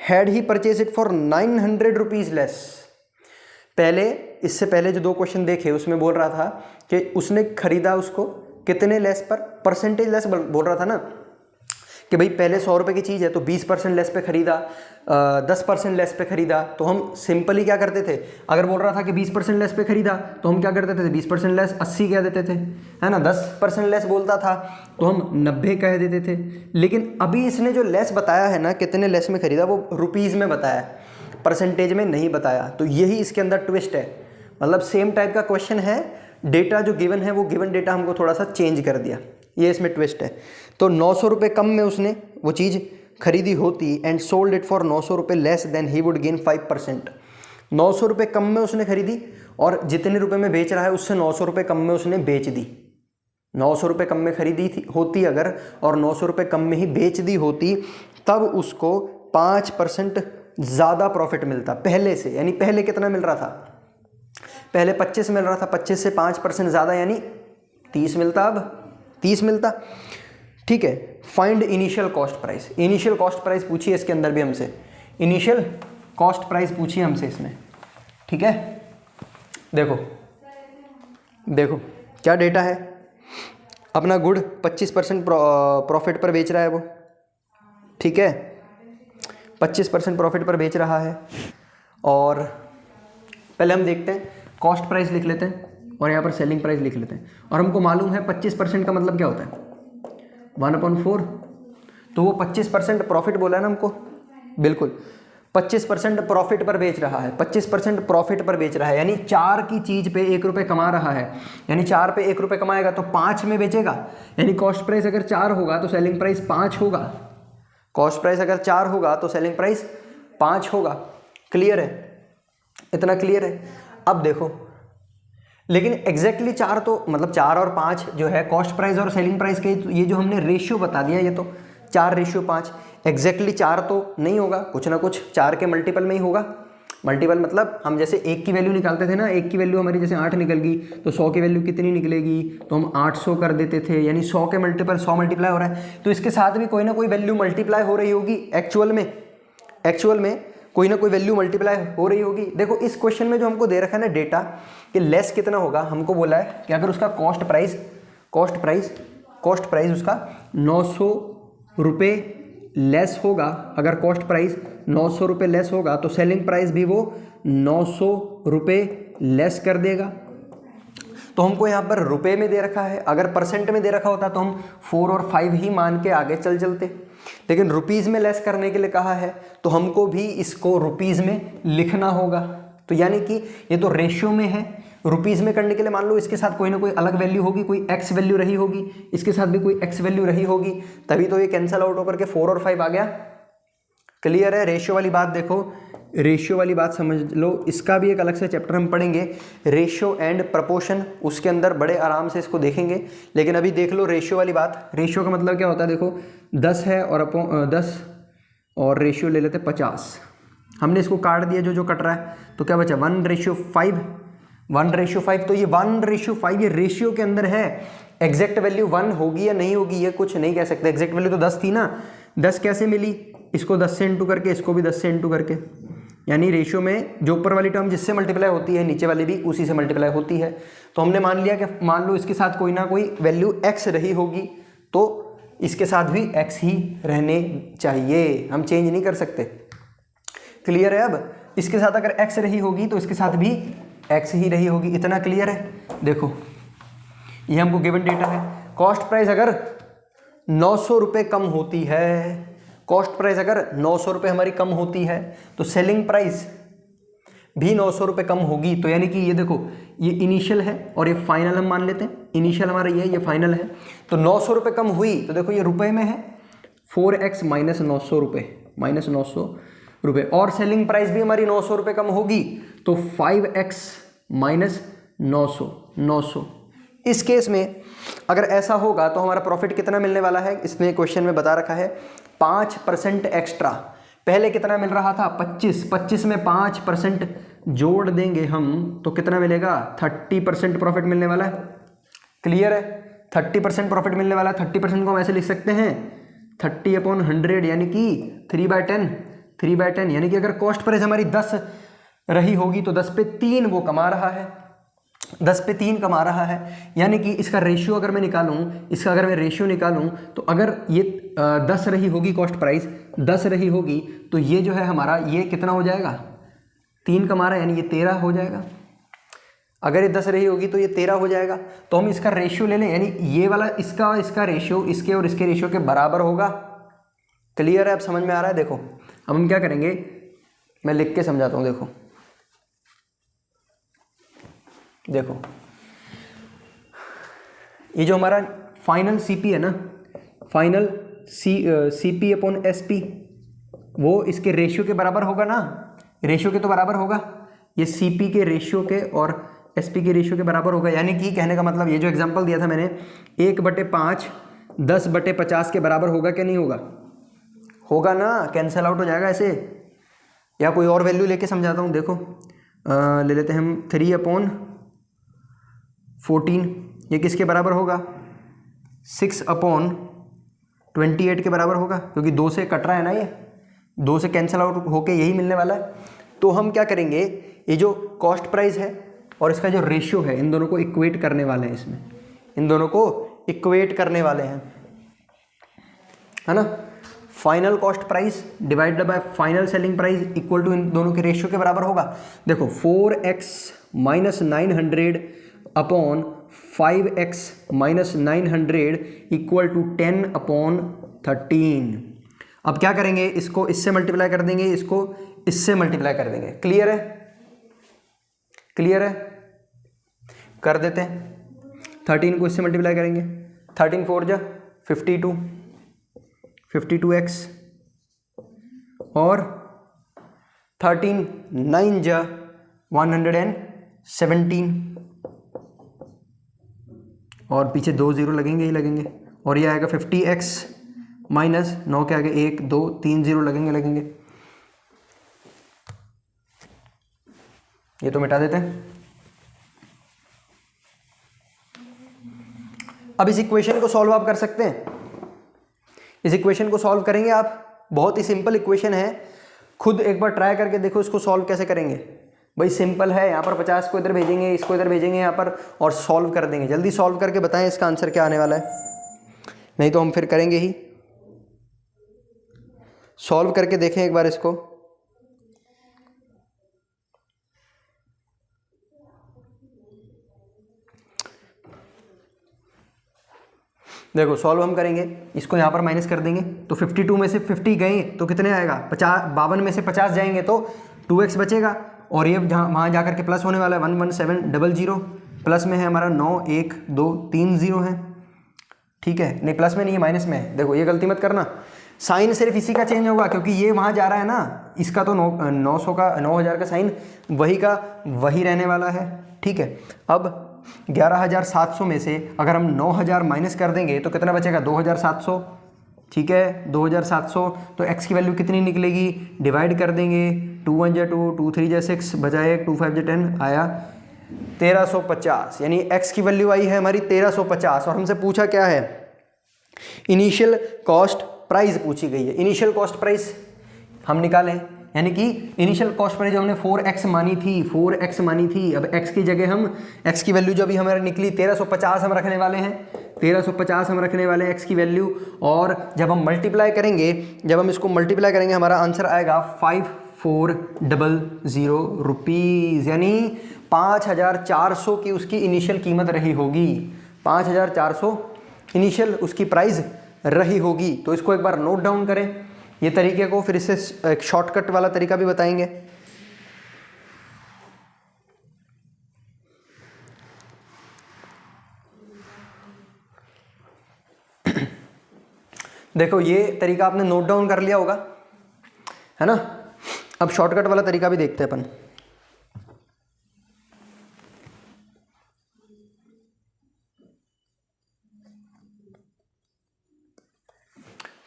Had he purchase it for 900 rupees less. पहले, इससे पहले जो 2 क्वेश्चन देखे उसमें बोल रहा था कि उसने खरीदा उसको कितने लेस पर, परसेंटेज लेस बोल रहा था ना, कि भाई पहले 100 रुपये की चीज़ है तो 20% लेस पे खरीदा, 10% लेस पे खरीदा। तो हम सिंपली क्या करते थे, अगर बोल रहा था कि 20% लेस पे खरीदा तो हम क्या करते थे, 20% लेस 80 कह देते थे, है ना। 10% लेस बोलता था तो हम 90 कह देते थे। लेकिन अभी इसने जो लेस बताया है ना, कितने लेस में खरीदा, वो रुपीज़ में बताया, परसेंटेज में नहीं बताया। तो यही इसके अंदर ट्विस्ट है, मतलब सेम टाइप का क्वेश्चन है, डेटा जो गिवन है वो गिवन डेटा हमको थोड़ा सा चेंज कर दिया, ये इसमें ट्विस्ट है। तो 900 रुपये कम में उसने वो चीज़ खरीदी होती एंड सोल्ड इट फॉर 900 रुपये less than he would gain 5%। 900 रुपये कम में उसने खरीदी और जितने रुपए में बेच रहा है उससे 900 रुपये कम में उसने बेच दी। 900 रुपये कम में खरीदी थी होती अगर, और 900 रुपये कम में ही बेच दी होती, तब उसको 5% ज़्यादा प्रॉफिट मिलता पहले से। यानी पहले कितना मिल रहा था, पहले 25 मिल रहा था, 25 से 5% ज़्यादा यानी 30 मिलता, अब 30 मिलता। ठीक है, find initial cost price. Initial cost price पूछी है इसके अंदर भी हमसे, इनिशियल कॉस्ट प्राइस पूछी है हमसे इसमें। ठीक है, देखो देखो क्या डेटा है, अपना गुड 25% प्रॉफिट पर बेच रहा है वो, ठीक है, 25% प्रॉफिट पर बेच रहा है। और पहले हम देखते हैं, कॉस्ट प्राइस लिख लेते हैं और यहाँ पर सेलिंग प्राइस लिख लेते हैं। और हमको मालूम है 25% का मतलब क्या होता है, 1/4। तो वो 25% प्रॉफिट बोला है ना हमको, बिल्कुल 25% प्रॉफिट पर बेच रहा है, 25% प्रॉफिट पर बेच रहा है, यानी 4 की चीज़ पे 1 रुपये कमा रहा है, यानी 4 पे 1 रुपये कमाएगा तो 5 में बेचेगा, यानी कॉस्ट प्राइस अगर 4 होगा तो सेलिंग प्राइस 5 होगा। कॉस्ट प्राइस अगर 4 होगा तो सेलिंग प्राइस 5 होगा। क्लियर है, इतना क्लियर है। अब देखो, लेकिन एग्जैक्टली 4 तो मतलब 4 और 5 जो है कॉस्ट प्राइस और सेलिंग प्राइस के, ये जो हमने रेशियो बता दिया, ये तो 4:5, एग्जैक्टली 4 तो नहीं होगा, कुछ ना कुछ 4 के मल्टीपल में ही होगा। मल्टीपल मतलब हम जैसे 1 की वैल्यू निकालते थे ना, 1 की वैल्यू हमारी जैसे 8 निकल गई तो 100 की वैल्यू कितनी निकलेगी, तो हम 800 कर देते थे, यानी 100 के मल्टीपल 100 मल्टीप्लाई हो रहा है, तो इसके साथ भी कोई ना कोई वैल्यू मल्टीप्लाई हो रही होगी। एक्चुअल में कोई ना कोई वैल्यू मल्टीप्लाई हो रही होगी। देखो इस क्वेश्चन में जो हमको दे रखा है ना डेटा कि लेस कितना होगा, हमको बोला है कि अगर उसका कॉस्ट प्राइस उसका 900 रुपये लेस होगा, अगर कॉस्ट प्राइस 900 रुपये लेस होगा तो सेलिंग प्राइस भी वो 900 रुपये लेस कर देगा। तो हमको यहाँ पर रुपए में दे रखा है, अगर परसेंट में दे रखा होता तो हम 4 और 5 ही मान के आगे चलते, लेकिन रुपीज़ में लेस करने के लिए कहा है तो हमको भी इसको रुपीज़ में लिखना होगा। तो यानी कि ये तो रेशियो में है, रुपीज़ में करने के लिए मान लो इसके साथ कोई ना कोई अलग वैल्यू होगी, कोई एक्स वैल्यू रही होगी, इसके साथ भी कोई एक्स वैल्यू रही होगी, तभी तो ये कैंसिल आउट होकर के 4 और 5 आ गया। क्लियर है। रेशियो वाली बात देखो, रेशियो वाली बात समझ लो, इसका भी एक अलग से चैप्टर हम पढ़ेंगे, रेशियो एंड प्रपोर्शन, उसके अंदर बड़े आराम से इसको देखेंगे। लेकिन अभी देख लो रेशियो वाली बात। रेशियो का मतलब क्या होता है, देखो 10 है और 10 और रेशियो ले लेते 50, हमने इसको काट दिया जो कट रहा है, तो क्या बचा 1:5, 1:5। तो ये 1:5 ये रेशियो के अंदर है, एग्जैक्ट वैल्यू 1 होगी या नहीं होगी ये कुछ नहीं कह सकते। एग्जैक्ट वैल्यू तो 10 थी ना, 10 कैसे मिली, इसको 10 से इंटू करके, इसको भी 10 से इंटू करके, यानी रेशियो में जो ऊपर वाली टर्म जिससे मल्टीप्लाई होती है नीचे वाली भी उसी से मल्टीप्लाई होती है। तो हमने मान लिया कि मान लो इसके साथ कोई ना कोई वैल्यू x रही होगी तो इसके साथ भी x ही रहने चाहिए, हम चेंज नहीं कर सकते। क्लियर है। अब इसके साथ अगर x रही होगी तो इसके साथ भी x ही रही होगी, इतना क्लियर है। देखो ये हमको गिवन डेटा है, कॉस्ट प्राइस अगर 900 रुपये कम होती है, कॉस्ट प्राइस अगर 900 रुपये हमारी कम होती है तो सेलिंग प्राइस भी 900 रुपये कम होगी। तो यानी कि ये देखो ये इनिशियल है और ये फाइनल हम मान लेते हैं, इनिशियल हमारा ये फाइनल है। तो 900 रुपये कम हुई तो देखो ये रुपए में है, 4x माइनस 900 रुपये, और सेलिंग प्राइस भी हमारी 900 रुपये कम होगी तो 5x माइनस 900। इस केस में अगर ऐसा होगा तो हमारा प्रॉफिट कितना मिलने वाला है, इसने क्वेश्चन में बता रखा है 5% एक्स्ट्रा। पहले कितना मिल रहा था 25 में 5% जोड़ देंगे हम तो कितना मिलेगा 30% प्रॉफिट मिलने वाला है। क्लियर है, 30% प्रॉफिट मिलने वाला है। 30% को हम ऐसे लिख सकते हैं 30/100 यानी कि 3/10 यानी कि अगर कॉस्ट प्राइस हमारी 10 रही होगी तो 10 पे 3 वो कमा रहा है, 10 पे 3 कमा रहा है। यानी कि इसका रेशियो अगर मैं निकालूं, इसका अगर मैं रेशियो निकालूं तो अगर ये 10 रही होगी, कॉस्ट प्राइस 10 रही होगी तो ये जो है हमारा ये कितना हो जाएगा, 3 कमा रहा है यानी ये 13 हो जाएगा। अगर ये 10 रही होगी तो ये 13 हो जाएगा। तो हम इसका रेशियो ले लें, यानी ये वाला इसका रेशियो इसके और इसके रेशियो के बराबर होगा। क्लियर है, अब समझ में आ रहा है। देखो अब हम क्या करेंगे, मैं लिख के समझाता हूँ। देखो ये जो हमारा फाइनल सीपी है ना, फाइनल CP/SP वो इसके रेशियो के बराबर होगा ना, रेशियो के तो बराबर होगा, ये CP के रेशियो के और SP के रेशियो के बराबर होगा। यानी कि कहने का मतलब ये जो एग्जांपल दिया था मैंने 1/5 10/50 के बराबर होगा कि नहीं होगा, होगा ना, कैंसिल आउट हो जाएगा ऐसे। या कोई और वैल्यू लेके समझाता हूँ। देखो ले लेते हैं हम 3/14, ये किसके बराबर होगा 6/28 के बराबर होगा, क्योंकि 2 से कट रहा है ना, ये 2 से कैंसिल आउट होके यही मिलने वाला है। तो हम क्या करेंगे, ये जो कॉस्ट प्राइस है और इसका जो रेशियो है, इन दोनों को इक्वेट करने वाले हैं इसमें, इन दोनों को इक्वेट करने वाले हैं, है ना। Final cost price divided by final selling price equal to इन दोनों के रेशियो के बराबर होगा। देखो 4x minus 900 upon 5x minus 900 equal to 10 upon 13। अब क्या करेंगे, इसको इससे मल्टीप्लाई कर देंगे, इसको इससे मल्टीप्लाई कर देंगे। क्लियर है, क्लियर है, कर देते हैं। 13 को इससे मल्टीप्लाई करेंगे, 13 4 जा 52, 52x और 13 9 जा 117 और पीछे 2 0 लगेंगे ही लगेंगे, और ये आएगा 50x माइनस 9 के आगे 1 2 3 0 लगेंगे। ये तो मिटा देते हैं। अब इस इक्वेशन को सॉल्व आप कर सकते हैं। इस इक्वेशन को सॉल्व करेंगे आप, बहुत ही सिंपल इक्वेशन है, खुद एक बार ट्राई करके देखो इसको सॉल्व कैसे करेंगे। भाई सिंपल है, यहाँ पर 50 को इधर भेजेंगे, इसको इधर भेजेंगे यहाँ पर और सॉल्व कर देंगे। जल्दी सॉल्व करके बताएं इसका आंसर क्या आने वाला है, नहीं तो हम फिर करेंगे ही। सॉल्व करके देखें एक बार इसको। देखो सॉल्व हम करेंगे, इसको यहाँ पर माइनस कर देंगे तो 52 में से 50 गए तो कितने आएगा, 52 में से 50 जाएंगे तो 2x बचेगा, और ये जहाँ वहाँ जाकर के प्लस होने वाला है 11700, प्लस में है हमारा 9 1 2 3 0 है, ठीक है, नहीं प्लस में नहीं है माइनस में है। देखो ये गलती मत करना, साइन सिर्फ इसी का चेंज होगा क्योंकि ये वहाँ जा रहा है ना, इसका तो 900 का 9000 का साइन वही का वही रहने वाला है, ठीक है। अब 11700 में से अगर हम 9000 माइनस कर देंगे तो कितना बचेगा, 2700, ठीक है, 2700। तो x की वैल्यू कितनी निकलेगी, डिवाइड कर देंगे, 2 1 जा 2 2 3 जा 6 बजाय 2 5 जा 10 आया 1350, यानी x की वैल्यू आई है हमारी 1350। और हमसे पूछा क्या है, इनिशियल कॉस्ट प्राइस पूछी गई है। इनिशियल कॉस्ट प्राइस हम निकालें, यानी कि इनिशियल कॉस्ट प्राइस जो हमने 4x मानी थी, अब x की जगह हम x की वैल्यू जो अभी हमारी निकली 1350 हम रखने वाले हैं, 1350 हम रखने वाले हैं x की वैल्यू। और जब हम मल्टीप्लाई करेंगे, जब हम इसको मल्टीप्लाई करेंगे हमारा आंसर आएगा 5400 रुपीज़, यानी 5400 की उसकी इनिशियल कीमत रही होगी, 5400 इनिशियल उसकी प्राइस रही होगी। तो इसको एक बार नोट डाउन करें ये तरीके को, फिर इससे एक शॉर्टकट वाला तरीका भी बताएंगे। देखो ये तरीका आपने नोट डाउन कर लिया होगा, है ना। अब शॉर्टकट वाला तरीका भी देखते हैं अपन।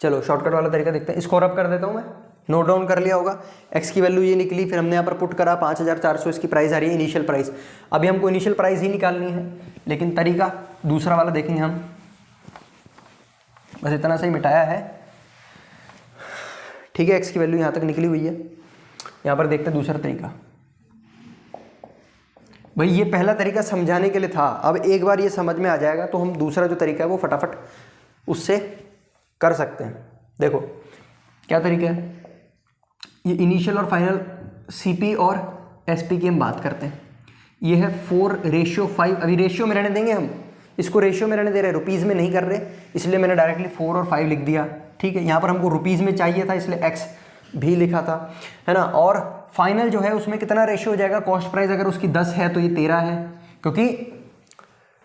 चलो शॉर्टकट वाला तरीका देखते हैं, इसको रब कर देता हूँ मैं, नोट डाउन कर लिया होगा। x की वैल्यू ये निकली, फिर हमने यहाँ पर पुट करा 5400 इसकी प्राइस आ रही है इनिशियल प्राइस। अभी हमको इनिशियल प्राइस ही निकालनी है, लेकिन तरीका दूसरा वाला देखेंगे हम, बस इतना सा ही मिटाया है, ठीक है। x की वैल्यू यहाँ तक निकली हुई है, यहाँ पर देखते हैं दूसरा तरीका। भाई ये पहला तरीका समझाने के लिए था, अब एक बार ये समझ में आ जाएगा तो हम दूसरा जो तरीका है वो फटाफट उससे कर सकते हैं। देखो क्या तरीका है, ये इनिशियल और फाइनल सीपी और एसपी की हम बात करते हैं। ये है 4:5, अभी रेशियो में रहने देंगे हम, इसको रेशियो में रहने दे रहे, रुपीज़ में नहीं कर रहे, इसलिए मैंने डायरेक्टली 4 और 5 लिख दिया, ठीक है। यहाँ पर हमको रुपीज़ में चाहिए था इसलिए एक्स भी लिखा था, है ना। और फाइनल जो है उसमें कितना रेशियो हो जाएगा, कॉस्ट प्राइस अगर उसकी 10 है तो ये 13 है, क्योंकि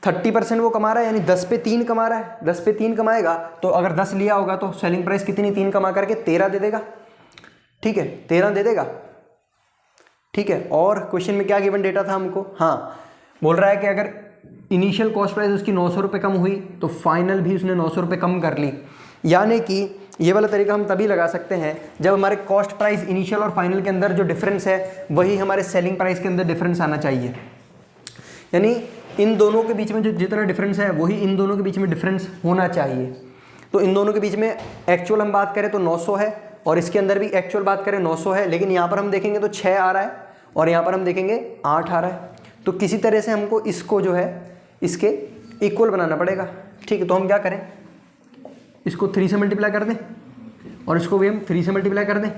30% वो कमा रहा है, यानी 10 पे 3 कमा रहा है, 10 पे 3 कमाएगा तो अगर 10 लिया होगा तो सेलिंग प्राइस कितनी, 3 कमा करके 13 दे देगा, ठीक है, 13 दे देगा, ठीक है। और क्वेश्चन में क्या गिवन डेटा था हमको, हाँ बोल रहा है कि अगर इनिशियल कॉस्ट प्राइस उसकी 900 रुपये कम हुई तो फाइनल भी उसने 900 रुपये कम कर ली। यानी कि ये वाला तरीका हम तभी लगा सकते हैं जब हमारे कॉस्ट प्राइस इनिशियल और फाइनल के अंदर जो डिफरेंस है वही हमारे सेलिंग प्राइस के अंदर डिफरेंस आना चाहिए, यानी इन दोनों के बीच में जो जितना डिफरेंस है वही इन दोनों के बीच में डिफरेंस होना चाहिए। तो इन दोनों के बीच में एक्चुअल हम बात करें तो 900 है, और इसके अंदर भी एक्चुअल बात करें 900 है, लेकिन यहाँ पर हम देखेंगे तो 6 आ रहा है और यहाँ पर हम देखेंगे 8 आ रहा है। तो किसी तरह से हमको इसको जो है इसके इक्वल बनाना पड़ेगा। ठीक है, तो हम क्या करें, इसको 3 से मल्टीप्लाई कर दें और इसको भी हम 3 से मल्टीप्लाई कर दें।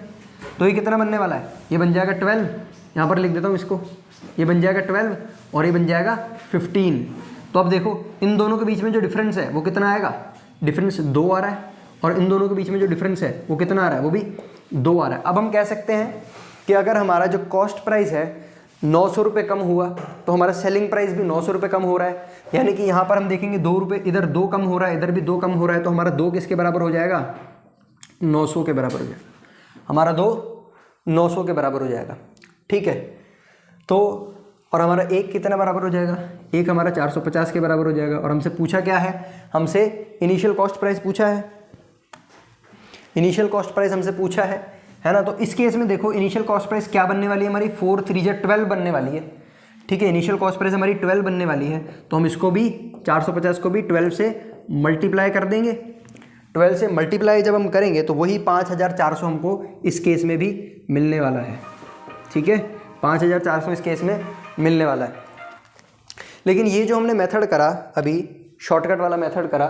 तो ये कितना बनने वाला है, ये बन जाएगा 12, यहाँ पर लिख देता हूँ इसको, ये बन जाएगा 12 और ये बन जाएगा 15। तो अब देखो इन दोनों के बीच में जो डिफरेंस है वो कितना आएगा, डिफरेंस 2 आ रहा है, और इन दोनों के बीच में जो डिफरेंस है वो कितना आ रहा है, वो भी 2 आ रहा है। अब हम कह सकते हैं कि अगर हमारा जो कॉस्ट प्राइस है 900 रुपये कम हुआ तो हमारा सेलिंग प्राइस भी 900 रुपये कम हो रहा है, यानी कि यहाँ पर हम देखेंगे 2 रुपये, इधर 2 कम हो रहा है, इधर भी 2 कम हो रहा है, तो हमारा 2 किसके बराबर हो जाएगा, 900 के बराबर हो जाएगा, हमारा 2 900 के बराबर हो जाएगा। ठीक है, तो और हमारा 1 कितना बराबर हो जाएगा, 1 हमारा 450 के बराबर हो जाएगा। और हमसे पूछा क्या है, हमसे इनिशियल कॉस्ट प्राइस पूछा है, इनिशियल कॉस्ट प्राइस हमसे पूछा है ना। तो इस केस में देखो इनिशियल कॉस्ट प्राइस क्या बनने वाली है हमारी, 4 3 12 बनने वाली है। ठीक है, इनिशियल कॉस्ट प्राइस हमारी 12 बनने वाली है, तो हम इसको भी 450 को भी 12 से मल्टीप्लाई कर देंगे। 12 से मल्टीप्लाई जब हम करेंगे तो वही 5400 हमको इस केस में भी मिलने वाला है। ठीक है, 5400 इस केस में मिलने वाला है। लेकिन ये जो हमने मेथड करा अभी, शॉर्टकट वाला मेथड करा,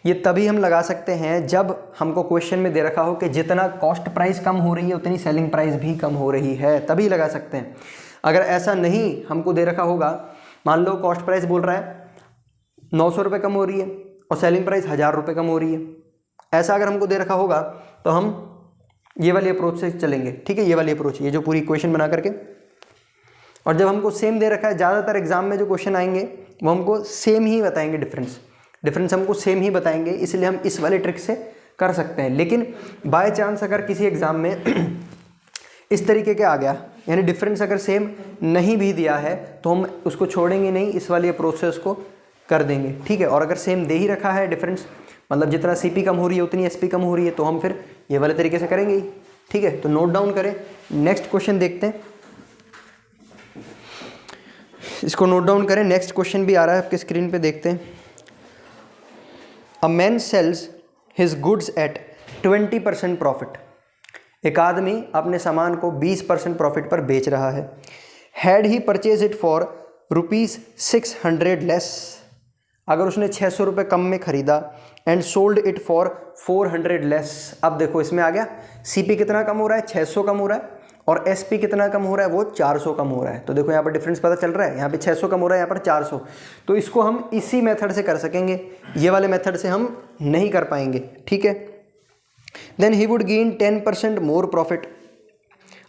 ये तभी हम लगा सकते हैं जब हमको क्वेश्चन में दे रखा हो कि जितना कॉस्ट प्राइस कम हो रही है उतनी सेलिंग प्राइस भी कम हो रही है, तभी लगा सकते हैं। अगर ऐसा नहीं हमको दे रखा होगा, मान लो कॉस्ट प्राइस बोल रहा है 900 रुपये कम हो रही है और सेलिंग प्राइस 1000 रुपये कम हो रही है, ऐसा अगर हमको दे रखा होगा तो हम ये वाली अप्रोच से चलेंगे। ठीक है, ये वाली अप्रोच, ये जो पूरी इक्वेशन बना करके, और जब हमको सेम दे रखा है, ज़्यादातर एग्जाम में जो क्वेश्चन आएंगे वो हमको सेम ही बताएंगे, डिफरेंस हमको सेम ही बताएंगे, इसलिए हम इस वाले ट्रिक से कर सकते हैं। लेकिन बाय चांस अगर किसी एग्ज़ाम में इस तरीके के आ गया, यानी डिफरेंस अगर सेम नहीं भी दिया है, तो हम उसको छोड़ेंगे नहीं, इस वाली अप्रोच से उसको कर देंगे। ठीक है, और अगर सेम दे ही रखा है डिफरेंस, मतलब जितना CP कम हो रही है उतनी SP कम हो रही है, तो हम फिर ये वाले तरीके से करेंगे ही। ठीक है, तो नोट डाउन करें, नेक्स्ट क्वेश्चन देखते हैं, इसको नोट डाउन करें। नेक्स्ट क्वेश्चन भी आ रहा है आपके स्क्रीन पे, देखते हैं। A man sales his goods at 20% profit. एक आदमी अपने सामान को 20% प्रॉफिट पर बेच रहा है। Had he purchase it for ₹600 less, अगर उसने 600 रुपये कम में खरीदा, and sold it for 400 less. अब देखो इसमें आ गया CP कितना कम हो रहा है, 600 कम हो रहा है, और SP कितना कम हो रहा है, वो 400 कम हो रहा है। तो देखो यहाँ पर डिफरेंस पता चल रहा है, यहाँ पे 600 कम हो रहा है, यहाँ पर 400। तो इसको हम इसी मेथड से कर सकेंगे, ये वाले मेथड से हम नहीं कर पाएंगे। ठीक है, then he would gain 10% more profit.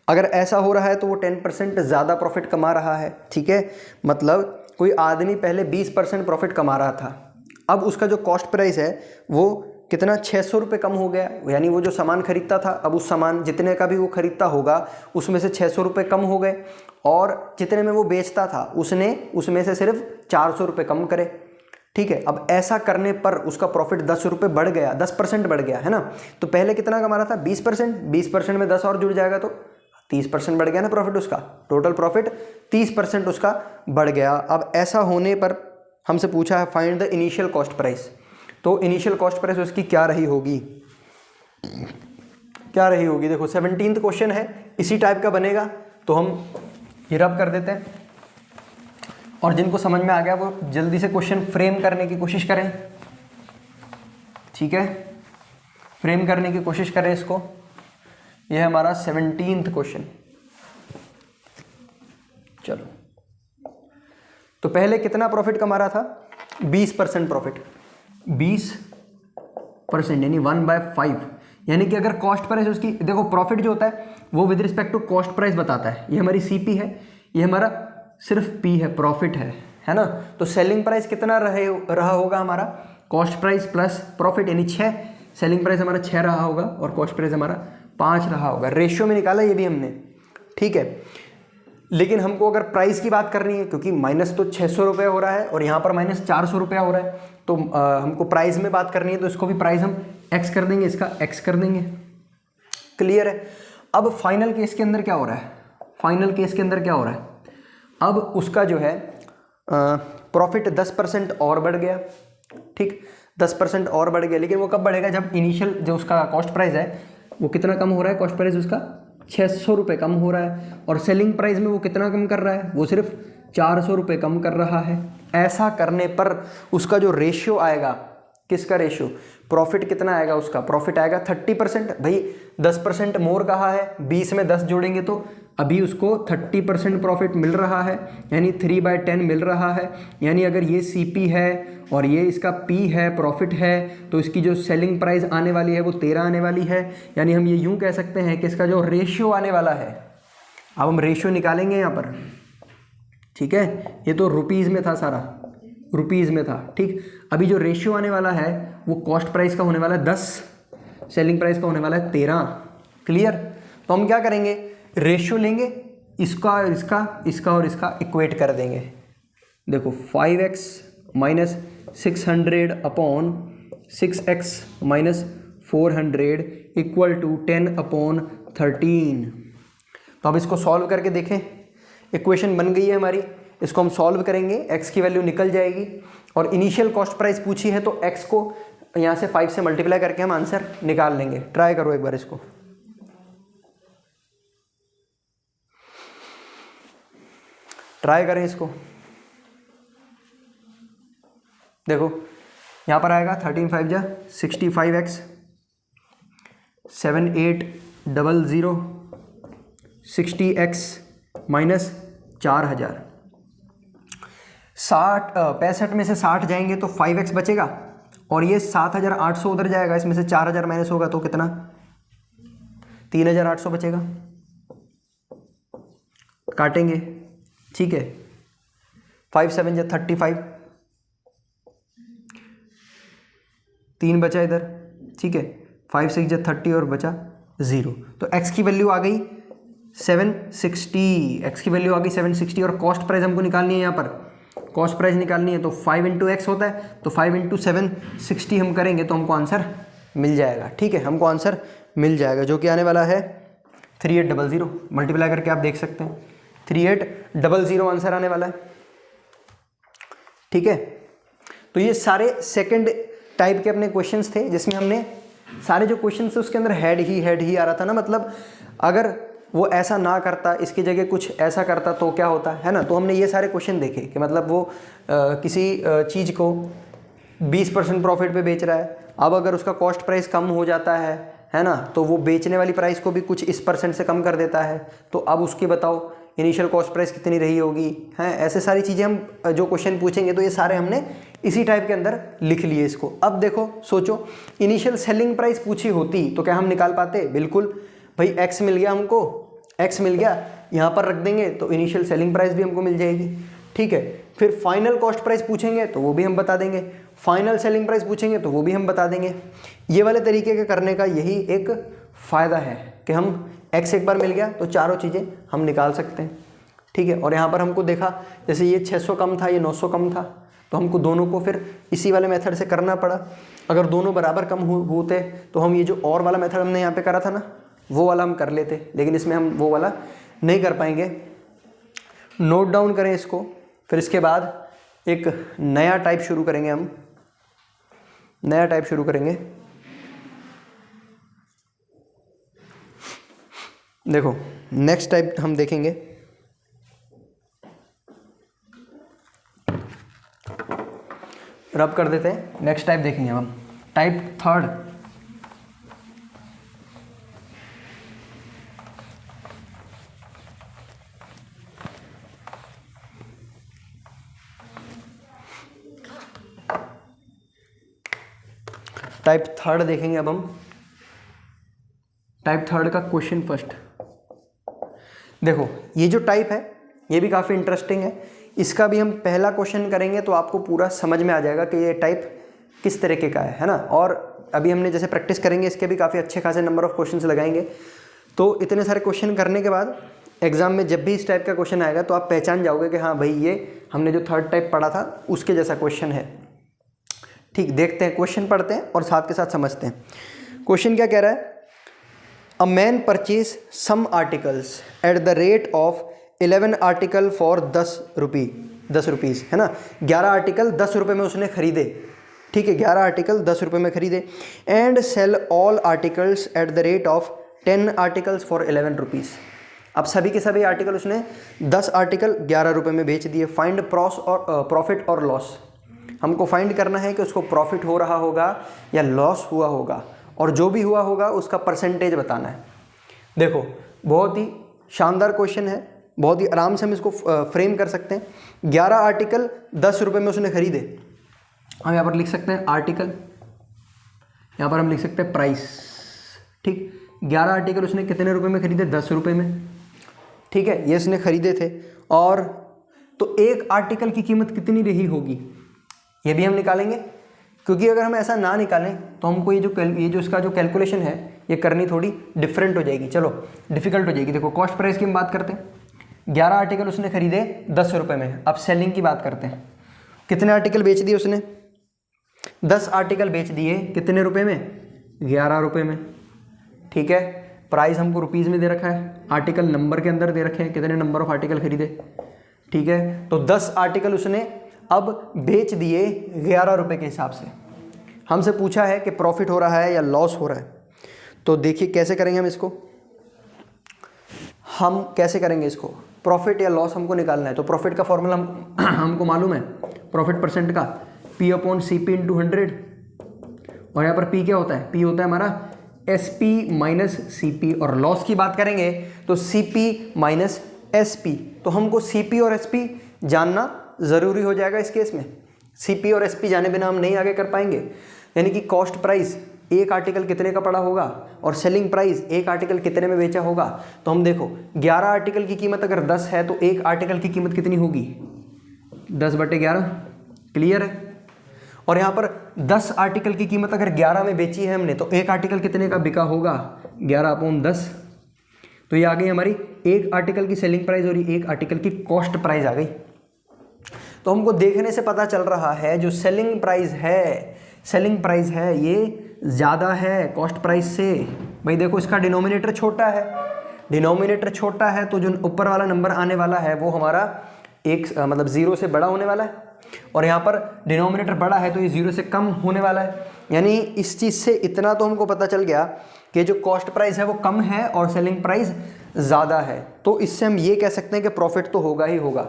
अगर ऐसा हो रहा है तो वो 10% ज़्यादा प्रॉफिट कमा रहा है। ठीक है, मतलब कोई आदमी पहले 20% प्रॉफिट कमा रहा था, अब उसका जो कॉस्ट प्राइस है वो कितना, 600 रुपये कम हो गया, यानी वो जो सामान खरीदता था, अब उस सामान जितने का भी वो खरीदता होगा उसमें से 600 रुपये कम हो गए, और जितने में वो बेचता था उसने उसमें से सिर्फ 400 रुपये कम करे। ठीक है, अब ऐसा करने पर उसका प्रॉफिट 10 रुपये बढ़ गया, 10% बढ़ गया, है ना। तो पहले कितना कमा रहा था, 20%, 20% में 10 और जुड़ जाएगा तो 30% बढ़ गया ना प्रॉफिट उसका, टोटल प्रॉफिट 30% उसका बढ़ गया। अब ऐसा होने पर हमसे पूछा है find the initial cost price, तो इनिशियल कॉस्ट प्राइस उसकी क्या रही होगी, क्या रही होगी। देखो 17th क्वेश्चन है, इसी टाइप का बनेगा, तो हम ये रब कर देते हैं, और जिनको समझ में आ गया वो जल्दी से क्वेश्चन फ्रेम करने की कोशिश करें। ठीक है, फ्रेम करने की कोशिश करें इसको। ये है हमारा 17th क्वेश्चन। चलो, तो पहले कितना प्रॉफिट कमा रहा था, 20% प्रॉफिट, 20% यानी 1/5, यानी कि अगर कॉस्ट प्राइस उसकी, देखो प्रॉफिट जो होता है वो with respect to cost price बताता है। ये हमारी CP है, ये हमारा सिर्फ P है, प्रॉफिट है ना। तो सेलिंग प्राइस कितना रहा होगा हमारा, कॉस्ट प्राइस प्लस प्रॉफिट, यानी 6, सेलिंग प्राइस हमारा 6 रहा होगा और कॉस्ट प्राइस हमारा 5 रहा होगा। रेशियो में निकाला ये भी हमने। ठीक है, लेकिन हमको अगर प्राइस की बात करनी है, क्योंकि माइनस तो 600 रुपये हो रहा है और यहाँ पर माइनस 400 रुपया हो रहा है, तो हमको प्राइस में बात करनी है, तो इसको भी प्राइस हम x कर देंगे, इसका x कर देंगे। क्लियर है। अब फाइनल केस के अंदर क्या हो रहा है, फाइनल केस के अंदर क्या हो रहा है, अब उसका जो है प्रॉफिट 10% और बढ़ गया। ठीक, 10% और बढ़ गया, लेकिन वो कब बढ़ेगा, जब इनिशियल जो उसका कॉस्ट प्राइस है वो कितना कम हो रहा है, कॉस्ट प्राइस उसका 600 रुपये कम हो रहा है, और सेलिंग प्राइस में वो कितना कम कर रहा है, वो सिर्फ 400 रुपये कम कर रहा है। ऐसा करने पर उसका जो रेशियो आएगा, किसका रेशियो, प्रॉफिट कितना आएगा, उसका प्रॉफिट आएगा 30%। भाई 10% मोर कहा है, 20 में 10 जोड़ेंगे तो अभी उसको 30% प्रॉफिट मिल रहा है, यानी 3/10 मिल रहा है। यानी अगर ये CP है और ये इसका P है, प्रॉफिट है, तो इसकी जो सेलिंग प्राइस आने वाली है वो 13 आने वाली है। यानी हम ये यूँ कह सकते हैं कि इसका जो रेशियो आने वाला है, अब हम रेशियो निकालेंगे यहाँ पर, ठीक है। ये तो रुपीज़ में था, सारा रुपीज़ में था, ठीक। अभी जो रेशियो आने वाला है वो कॉस्ट प्राइस का होने वाला है 10, सेलिंग प्राइस का होने वाला है 13। क्लियर। तो हम क्या करेंगे, रेशियो लेंगे, इसका और इसका, इसका और इसका इक्वेट कर देंगे। देखो 5x minus 600 upon 6x minus 400 equal to 10/13। तो अब इसको सॉल्व करके देखें, इक्वेशन बन गई है हमारी। इसको हम सॉल्व करेंगे, x की वैल्यू निकल जाएगी और इनिशियल कॉस्ट प्राइस पूछी है तो x को यहाँ से 5 से मल्टीप्लाई करके हम आंसर निकाल लेंगे। ट्राई करो एक बार इसको। ट्राई करें इसको। देखो यहाँ पर आएगा 13 5 जा 65x 7800 60x माइनस 4000। 65 में से 60 जाएंगे तो 5x बचेगा और ये 7800 उधर जाएगा, इसमें से 4000 माइनस होगा तो कितना, 3800 बचेगा। काटेंगे, ठीक है। 5 7 जा 35, 3 बचा इधर, ठीक है। 5 6 जा 30 और बचा 0। तो x की वैल्यू आ गई 760, x की वैल्यू आ गई 760 और कॉस्ट प्राइस हमको निकालनी है। यहाँ पर कॉस्ट प्राइस निकालनी है तो 5 × x होता है, तो 5 × 760 हम करेंगे तो हमको आंसर मिल जाएगा, ठीक है। हमको आंसर मिल जाएगा जो कि आने वाला है 3800। मल्टीप्लाई करके आप देख सकते हैं 3800 आंसर आने वाला है, ठीक है। तो ये सारे सेकंड टाइप के अपने क्वेश्चंस थे जिसमें हमने सारे जो क्वेश्चंस थे उसके अंदर हेड ही आ रहा था ना। मतलब अगर वो ऐसा ना करता, इसकी जगह कुछ ऐसा करता तो क्या होता है ना। तो हमने ये सारे क्वेश्चन देखे कि मतलब वो किसी चीज़ को 20% प्रॉफिट पे बेच रहा है, अब अगर उसका कॉस्ट प्राइस कम हो जाता है ना, तो वो बेचने वाली प्राइस को भी कुछ इस % से कम कर देता है, तो अब उसकी बताओ इनिशियल कॉस्ट प्राइस कितनी रही होगी, हैं। ऐसे सारी चीज़ें हम जो क्वेश्चन पूछेंगे तो ये सारे हमने इसी टाइप के अंदर लिख लिए इसको। अब देखो सोचो, इनिशियल सेलिंग प्राइस पूछी होती तो क्या हम निकाल पाते? बिल्कुल। भाई x मिल गया हमको, x मिल गया, यहाँ पर रख देंगे तो इनिशियल सेलिंग प्राइस भी हमको मिल जाएगी, ठीक है। फिर फाइनल कॉस्ट प्राइस पूछेंगे तो वो भी हम बता देंगे, फाइनल सेलिंग प्राइस पूछेंगे तो वो भी हम बता देंगे। ये वाले तरीके के करने का यही एक फ़ायदा है कि हम x एक बार मिल गया तो चारों चीज़ें हम निकाल सकते हैं, ठीक है। और यहाँ पर हमको देखा जैसे ये 600 कम था, ये 900 कम था, तो हमको दोनों को फिर इसी वाले मेथड से करना पड़ा। अगर दोनों बराबर कम होते तो हम ये जो और वाला मेथड हमने यहाँ पे करा था ना, वो वाला हम कर लेते, लेकिन इसमें हम वो वाला नहीं कर पाएंगे। नोट डाउन करें इसको, फिर इसके बाद एक नया टाइप शुरू करेंगे, हम नया टाइप शुरू करेंगे। देखो नेक्स्ट टाइप हम देखेंगे, रब कर देते हैं। नेक्स्ट टाइप देखेंगे हम, टाइप थर्ड। टाइप थर्ड देखेंगे अब हम। टाइप थर्ड का क्वेश्चन फर्स्ट। देखो ये जो टाइप है ये भी काफ़ी इंटरेस्टिंग है। इसका भी हम पहला क्वेश्चन करेंगे तो आपको पूरा समझ में आ जाएगा कि ये टाइप किस तरीके का है ना। और अभी हमने जैसे प्रैक्टिस करेंगे इसके भी काफ़ी अच्छे खासे नंबर ऑफ क्वेश्चंस लगाएंगे। तो इतने सारे क्वेश्चन करने के बाद एग्जाम में जब भी इस टाइप का क्वेश्चन आएगा तो आप पहचान जाओगे कि हाँ भाई ये हमने जो थर्ड टाइप पढ़ा था उसके जैसा क्वेश्चन है। ठीक, देखते हैं क्वेश्चन पढ़ते हैं और साथ के साथ समझते हैं। क्वेश्चन क्या कह रहा है? A man purchase some articles at the rate of 11 article for 10 rupees, है ना। 11 आर्टिकल 10 रुपये में उसने खरीदे, ठीक है। 11 आर्टिकल 10 रुपये में खरीदे। And sell all articles at the rate of 10 articles for 11 rupees. अब सभी के सभी आर्टिकल उसने 10 आर्टिकल 11 रुपये में बेच दिए। फाइंड प्रॉफिट और लॉस, हमको फाइंड करना है कि उसको प्रॉफिट हो रहा होगा या लॉस हुआ होगा, और जो भी हुआ होगा उसका परसेंटेज बताना है। देखो बहुत ही शानदार क्वेश्चन है, बहुत ही आराम से हम इसको फ्रेम कर सकते हैं। 11 आर्टिकल 10 रुपये में उसने खरीदे, हम यहाँ पर लिख सकते हैं आर्टिकल, यहाँ पर हम लिख सकते हैं प्राइस। ठीक, 11 आर्टिकल उसने कितने रुपए में खरीदे? 10 रुपये में। ठीक है, ये उसने खरीदे थे। और तो एक आर्टिकल की कीमत कितनी रही होगी ये भी हम निकालेंगे, क्योंकि अगर हम ऐसा ना निकालें तो हमको ये जो इसका जो कैलकुलेशन है ये करनी थोड़ी डिफरेंट हो जाएगी, चलो डिफिकल्ट हो जाएगी। देखो कॉस्ट प्राइस की हम बात करते हैं। 11 आर्टिकल उसने खरीदे 10 रुपये में। अब सेलिंग की बात करते हैं, कितने आर्टिकल बेच दिए उसने? 10 आर्टिकल बेच दिए, कितने रुपए में? 11 रुपये में। ठीक है, प्राइस हमको रुपीज़ में दे रखा है, आर्टिकल नंबर के अंदर दे रखे हैं, कितने नंबर ऑफ आर्टिकल खरीदे। ठीक है, तो 10 आर्टिकल उसने अब बेच दिए 11 रुपये के हिसाब से। हमसे पूछा है कि प्रॉफिट हो रहा है या लॉस हो रहा है, तो देखिए कैसे करेंगे हम कैसे करेंगे इसको, प्रॉफिट या लॉस हमको निकालना है। तो प्रॉफिट का फॉर्मूला हमको मालूम है, प्रॉफिट परसेंट का P/CP इंटू 100, और यहाँ पर P क्या होता है? P होता है हमारा SP माइनस CP, और लॉस की बात करेंगे तो CP माइनस SP। तो हमको CP और SP जानना ज़रूरी हो जाएगा इस केस में। CP और SP जाने बिना हम नहीं आगे कर पाएंगे। यानी कि कॉस्ट प्राइस एक आर्टिकल कितने का पड़ा होगा और सेलिंग प्राइस एक आर्टिकल कितने में बेचा होगा। तो हम देखो 11 आर्टिकल की कीमत अगर 10 है तो एक आर्टिकल की कीमत कितनी होगी? 10/11। क्लियर है? और यहाँ पर 10 आर्टिकल की कीमत अगर 11 में बेची है हमने, तो एक आर्टिकल कितने का बिका होगा? 11/10। तो ये आ गई हमारी एक आर्टिकल की सेलिंग प्राइस और एक आर्टिकल की कॉस्ट प्राइस आ गई। तो हमको देखने से पता चल रहा है जो सेलिंग प्राइस है ये ज़्यादा है कॉस्ट प्राइस से। भाई देखो इसका डिनोमिनेटर छोटा है, तो जो ऊपर वाला नंबर आने वाला है वो हमारा मतलब 0 से बड़ा होने वाला है, और यहाँ पर डिनोमिनेटर बड़ा है तो ये 0 से कम होने वाला है। यानी इस चीज़ से इतना तो हमको पता चल गया कि जो कॉस्ट प्राइस है वो कम है और सेलिंग प्राइस ज़्यादा है। तो इससे हम ये कह सकते हैं कि प्रॉफिट तो होगा ही होगा।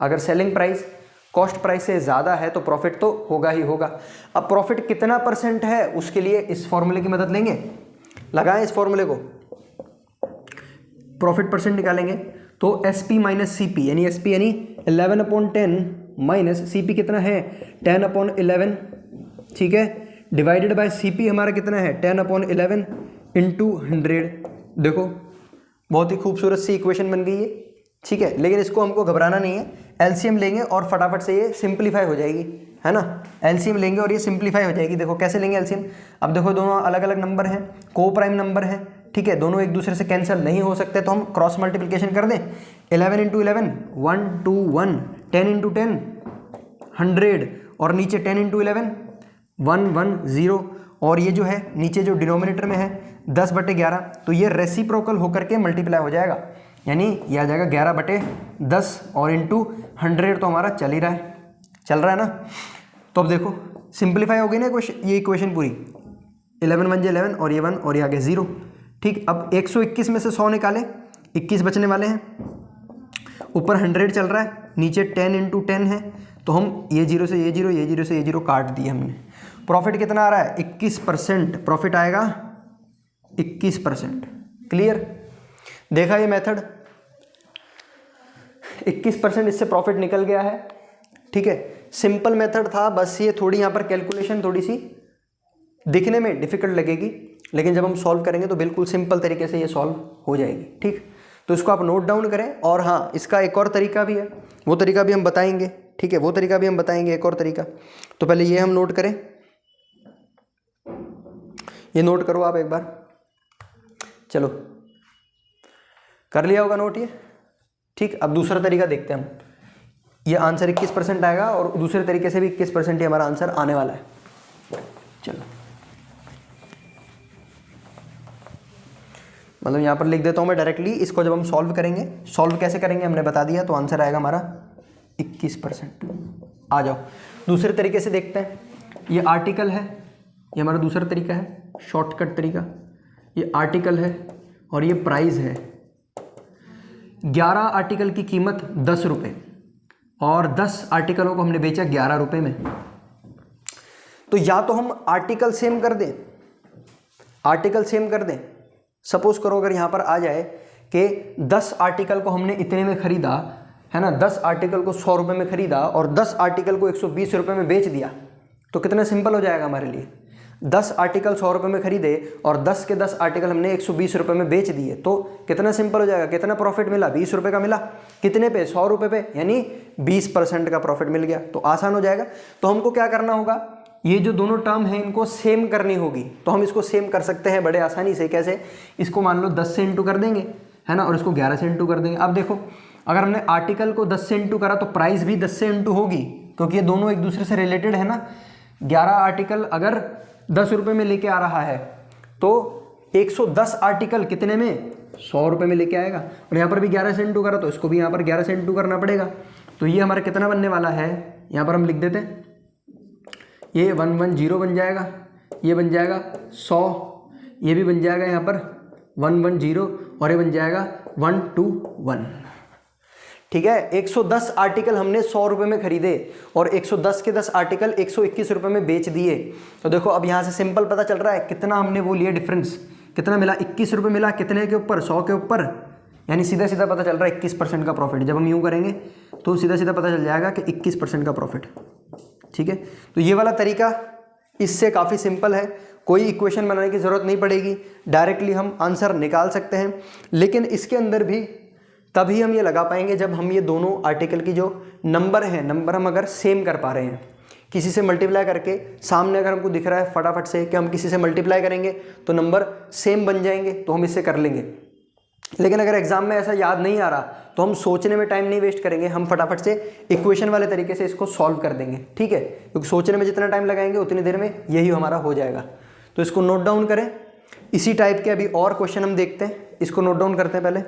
अगर सेलिंग प्राइस कॉस्ट प्राइस से ज़्यादा है तो प्रॉफिट तो होगा ही होगा। अब प्रॉफिट कितना % है उसके लिए इस फॉर्मूले की मदद लेंगे, लगाएं इस फॉर्मूले को, प्रॉफिट % निकालेंगे। तो SP माइनस CP, यानी SP यानी 11/10 माइनस CP कितना है? 10/11। ठीक है, डिवाइडेड बाय CP हमारा कितना है? 10/11 इंटू 100। देखो बहुत ही खूबसूरत सी इक्वेशन बन गई है। ठीक है, लेकिन इसको हमको घबराना नहीं है, LCM लेंगे और फटाफट से ये सिंप्लीफाई हो जाएगी, है ना। LCM लेंगे और ये सिंप्लीफाई हो जाएगी। देखो कैसे लेंगे LCM? अब देखो दोनों अलग अलग नंबर हैं, को प्राइम नंबर हैं। ठीक है, दोनों एक दूसरे से कैंसिल नहीं हो सकते, तो हम क्रॉस मल्टीप्लिकेशन कर दें। 11 × 11 1 2 1, 10 × 10 100, और नीचे 10 × 11 1 1 0, और ये जो है नीचे जो डिनोमिनेटर में है 10/11, तो ये रेसिप्रोकल होकर के मल्टीप्लाई हो जाएगा, यानी ये आ जाएगा 11/10 और इंटू 100। तो हमारा चल रहा है ना। तो अब देखो सिंप्लीफाई हो गई ना ये इक्वेशन पूरी। 11 1 11 और ये 1 और ये आगे 0। ठीक, अब 121 में से 100 निकाले, 21 बचने वाले हैं। ऊपर 100 चल रहा है, नीचे 10 × 10 है, तो हम ये 0 से ये 0, ये 0 से ये 0 काट दिए हमने। प्रॉफिट कितना आ रहा है? 21%। प्रॉफिट आएगा 21%। क्लियर? देखा ये मेथड, 21% इससे प्रॉफिट निकल गया है। ठीक है, सिंपल मेथड था, बस ये थोड़ी यहाँ पर कैलकुलेशन थोड़ी सी दिखने में डिफिकल्ट लगेगी, लेकिन जब हम सॉल्व करेंगे तो बिल्कुल सिंपल तरीके से ये सॉल्व हो जाएगी। ठीक, तो इसको आप नोट डाउन करें। और हाँ, इसका एक और तरीका भी है, वो तरीका भी हम बताएंगे। ठीक है, वो तरीका भी हम बताएंगे, एक और तरीका। तो पहले ये हम नोट करें, ये नोट करो आप एक बार। चलो कर लिया होगा नोट ये। ठीक, अब दूसरा तरीका देखते हैं हम। ये आंसर 21% आएगा और दूसरे तरीके से भी 21% ही हमारा आंसर आने वाला है। चलो मतलब यहाँ पर लिख देता हूँ मैं डायरेक्टली। इसको जब हम सॉल्व करेंगे, सॉल्व कैसे करेंगे हमने बता दिया, तो आंसर आएगा हमारा 21%। आ जाओ दूसरे तरीके से देखते हैं। ये आर्टिकल है, ये हमारा दूसरा तरीका है, शॉर्टकट तरीका। ये आर्टिकल है और ये प्राइस है। 11 आर्टिकल की कीमत 10 रुपये और 10 आर्टिकलों को हमने बेचा 11 रुपये में। तो या तो हम आर्टिकल सेम कर दें, आर्टिकल सेम कर दें। सपोज करो अगर यहाँ पर आ जाए कि 10 आर्टिकल को हमने इतने में खरीदा, है ना, 10 आर्टिकल को 100 रुपये में खरीदा और 10 आर्टिकल को 120 रुपये में बेच दिया, तो कितना सिंपल हो जाएगा हमारे लिए। 10 आर्टिकल 100 रुपये में खरीदे और 10 के 10 आर्टिकल हमने 120 रुपये में बेच दिए, तो कितना सिंपल हो जाएगा, कितना प्रॉफिट मिला, 20 रुपये का मिला। कितने पे, 100 रुपये पे, यानी 20% का प्रॉफिट मिल गया। तो आसान हो जाएगा। तो हमको क्या करना होगा, ये जो दोनों टर्म है इनको सेम करनी होगी। तो हम इसको सेम कर सकते हैं बड़े आसानी से। कैसे, इसको मान लो 10 से इंटू कर देंगे, है ना, और इसको 11 से इंटू कर देंगे। अब देखो अगर हमने आर्टिकल को 10 से इंटू करा तो प्राइस भी 10 से इंटू होगी, क्योंकि ये दोनों एक दूसरे से रिलेटेड है ना। 11 आर्टिकल अगर 10 रुपये में लेके आ रहा है तो 110 आर्टिकल कितने में, 100 रुपये में लेके आएगा। और यहाँ पर भी 11 से इंटू करा तो इसको भी यहाँ पर 11 से इंटू करना पड़ेगा। तो ये हमारा कितना बनने वाला है, यहाँ पर हम लिख देते हैं, ये 110 बन जाएगा, ये बन जाएगा 100, ये भी बन जाएगा यहाँ पर 110 और ये बन जाएगा 121। ठीक है, 110 आर्टिकल हमने 100 रुपये में खरीदे और 110 के 10 आर्टिकल 121 रुपये में बेच दिए। तो देखो अब यहाँ से सिंपल पता चल रहा है कितना हमने वो लिया डिफरेंस, कितना मिला, 21 रुपये मिला। कितने के ऊपर, 100 के ऊपर, यानी सीधा सीधा पता चल रहा है 21% का प्रॉफिट। जब हम यूँ करेंगे तो सीधा सीधा पता चल जाएगा कि 21% का प्रॉफिट। ठीक है, तो ये वाला तरीका इससे काफ़ी सिंपल है, कोई इक्वेशन बनाने की ज़रूरत नहीं पड़ेगी, डायरेक्टली हम आंसर निकाल सकते हैं। लेकिन इसके अंदर भी तभी हम ये लगा पाएंगे जब हम ये दोनों आर्टिकल की जो नंबर है, नंबर हम अगर सेम कर पा रहे हैं। किसी से मल्टीप्लाई करके सामने अगर हमको दिख रहा है फटाफट से कि हम किसी से मल्टीप्लाई करेंगे तो नंबर सेम बन जाएंगे, तो हम इससे कर लेंगे। लेकिन अगर एग्जाम में ऐसा याद नहीं आ रहा तो हम सोचने में टाइम नहीं वेस्ट करेंगे, हम फटाफट से इक्वेशन वाले तरीके से इसको सॉल्व कर देंगे। ठीक है, क्योंकि सोचने में जितना टाइम लगाएंगे उतनी देर में यही हमारा हो जाएगा। तो इसको नोट डाउन करें। इसी टाइप के अभी और क्वेश्चन हम देखते हैं, इसको नोट डाउन करते हैं पहले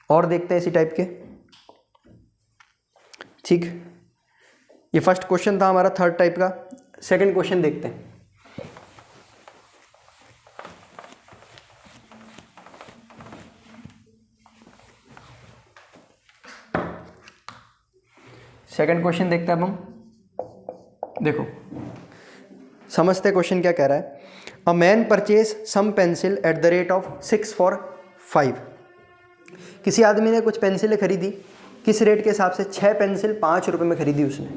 और देखते हैं इसी टाइप के। ठीक, ये फर्स्ट क्वेश्चन था हमारा थर्ड टाइप का। सेकंड क्वेश्चन देखते हैं। सेकंड क्वेश्चन देखते हैं अब हम। देखो समझते क्वेश्चन क्या कह रहा है। A man purchase some pencil at the rate of 6 for 5। किसी आदमी ने कुछ पेंसिलें खरीदी, किस रेट के हिसाब से, 6 पेंसिल 5 रुपये में खरीदी उसने,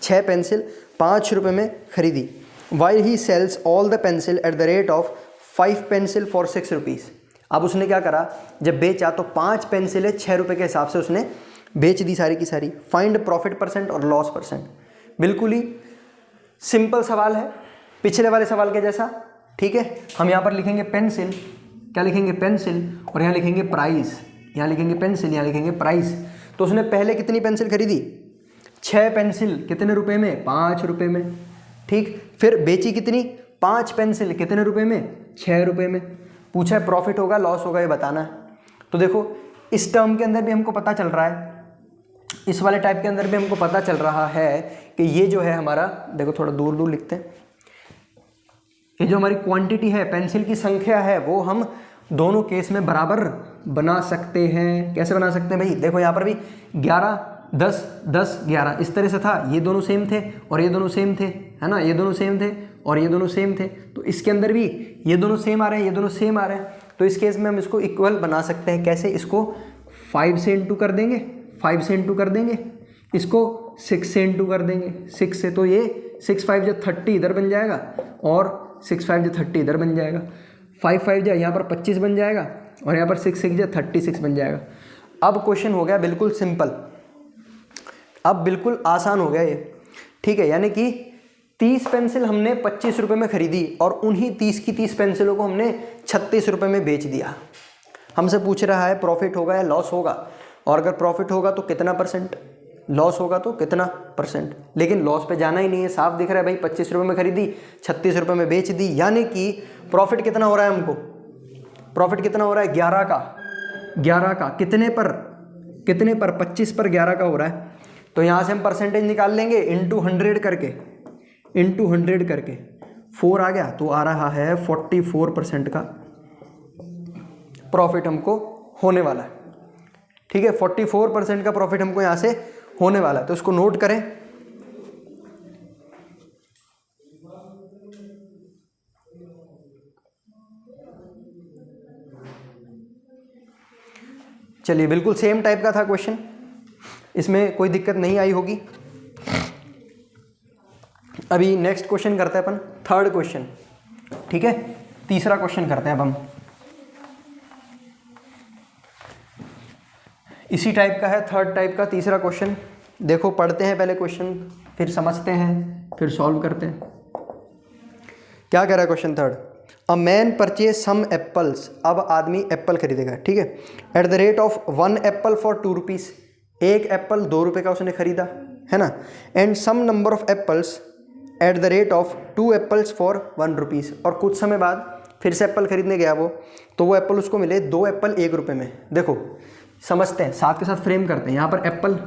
6 पेंसिल 5 रुपये में खरीदी। While he sells all the pencil at the rate of 5 pencil for 6 rupees. अब उसने क्या करा, जब बेचा तो 5 पेंसिलें 6 रुपये के हिसाब से उसने बेच दी सारी की सारी। फाइंड प्रॉफिट परसेंट और लॉस परसेंट। बिल्कुल ही सिंपल सवाल है, पिछले वाले सवाल के जैसा। ठीक है, हम यहाँ पर लिखेंगे पेंसिल, क्या लिखेंगे, पेंसिल, और यहाँ लिखेंगे प्राइस, यहाँ लिखेंगे पेंसिल, यहाँ लिखेंगे प्राइस। तो उसने पहले कितनी पेंसिल खरीदी, 6 पेंसिल, कितने रुपए में, 5 रुपये में। ठीक, फिर बेची कितनी, 5 पेंसिल, कितने रुपए में, 6 रुपये में। पूछा है प्रॉफिट होगा लॉस होगा ये बताना है। तो देखो इस टर्म के अंदर भी हमको पता चल रहा है, इस वाले टाइप के अंदर भी हमको पता चल रहा है कि ये जो है हमारा, देखो थोड़ा दूर दूर लिखते हैं, ये जो हमारी क्वांटिटी है, पेंसिल की संख्या है, वो हम दोनों केस में बराबर बना सकते हैं। कैसे बना सकते हैं भाई, देखो यहाँ पर भी 11 10 10 11 इस तरह से था, ये दोनों सेम थे और ये दोनों सेम थे, है ना, ये दोनों सेम थे और ये दोनों सेम थे। तो इसके अंदर भी ये दोनों सेम आ रहे हैं, ये दोनों सेम आ रहे हैं। तो इस केस में हम इसको इक्वल बना सकते हैं। कैसे, इसको 5 से इंटू कर देंगे, 5 से इंटू कर देंगे, इसको 6 से इंटू कर देंगे, 6 से। तो ये 6 5 जो 30 इधर बन जाएगा और 6 5 जो 30 इधर बन जाएगा। 5 5 जो यहाँ पर 25 बन जाएगा और यहाँ पर 6 6 जो 36 बन जाएगा। अब क्वेश्चन हो गया बिल्कुल सिंपल, अब बिल्कुल आसान हो गया ये। ठीक है, यानी कि 30 पेंसिल हमने 25 रुपये में खरीदी और उन्हीं 30 की 30 पेंसिलों को हमने 36 रुपये में बेच दिया। हमसे पूछ रहा है प्रॉफिट होगा या लॉस होगा, और अगर प्रॉफिट होगा तो कितना परसेंट, लॉस होगा तो कितना परसेंट। लेकिन लॉस पे जाना ही नहीं है, साफ दिख रहा है भाई 25 रुपये में खरीदी 36 रुपये में बेच दी, यानी कि प्रॉफिट कितना हो रहा है हमको, प्रॉफिट कितना हो रहा है, 11 का, 11 का। कितने पर, कितने पर, 25 पर 11 का हो रहा है। तो यहाँ से हम परसेंटेज निकाल लेंगे, इंटू 100 करके, इंटू 100 करके 4 आ गया, तो आ रहा है 44% का प्रॉफिट हमको होने वाला है। ठीक है, 44% का प्रॉफिट हमको यहाँ से होने वाला है, तो इसको नोट करें। चलिए, बिल्कुल सेम टाइप का था क्वेश्चन, इसमें कोई दिक्कत नहीं आई होगी। अभी नेक्स्ट क्वेश्चन करते हैं अपन, थर्ड क्वेश्चन। ठीक है, तीसरा क्वेश्चन करते हैं अब हम। इसी टाइप का है, थर्ड टाइप का तीसरा क्वेश्चन। देखो, पढ़ते हैं पहले क्वेश्चन, फिर समझते हैं, फिर सॉल्व करते हैं। क्या कह रहा है question third? A man purchase some apples. अब आदमी एप्पल खरीदेगा, ठीक है, at the rate of 1 apple for 2 rupees. एक एप्पल 2 रुपये का उसने खरीदा, है ना। And some number of apples at the rate of 2 apples for 1 rupees. और कुछ समय बाद फिर से एप्पल खरीदने गया वो, तो वो एप्पल उसको मिले 2 एप्पल 1 रुपये में। देखो, समझते हैं, साथ के साथ फ्रेम करते हैं। यहाँ पर एप्पल,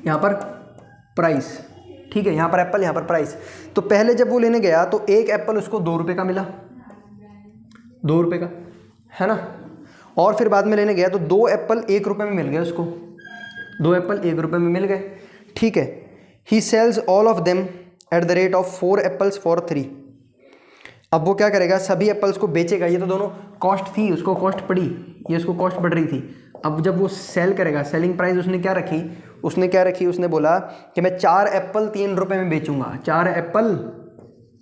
यहाँ पर प्राइस, ठीक है, यहाँ पर एप्पल, यहाँ पर प्राइस। तो पहले जब वो लेने गया तो एक एप्पल उसको 2 रुपये का मिला, 2 रुपये का, है ना। और फिर बाद में लेने गया तो 2 एप्पल 1 रुपये में मिल गए उसको, 2 एप्पल 1 रुपये में मिल गए, ठीक है। He sells all of them at the rate of 4 apples for 3। अब वो क्या करेगा, सभी एप्पल्स को बेचेगा। ये तो दोनों कॉस्ट थी, उसको कॉस्ट पड़ी, ये उसको कॉस्ट बढ़ रही थी। अब जब वो सेल करेगा, सेलिंग प्राइस उसने क्या रखी, उसने बोला कि मैं 4 एप्पल 3 रुपये में बेचूंगा, 4 एप्पल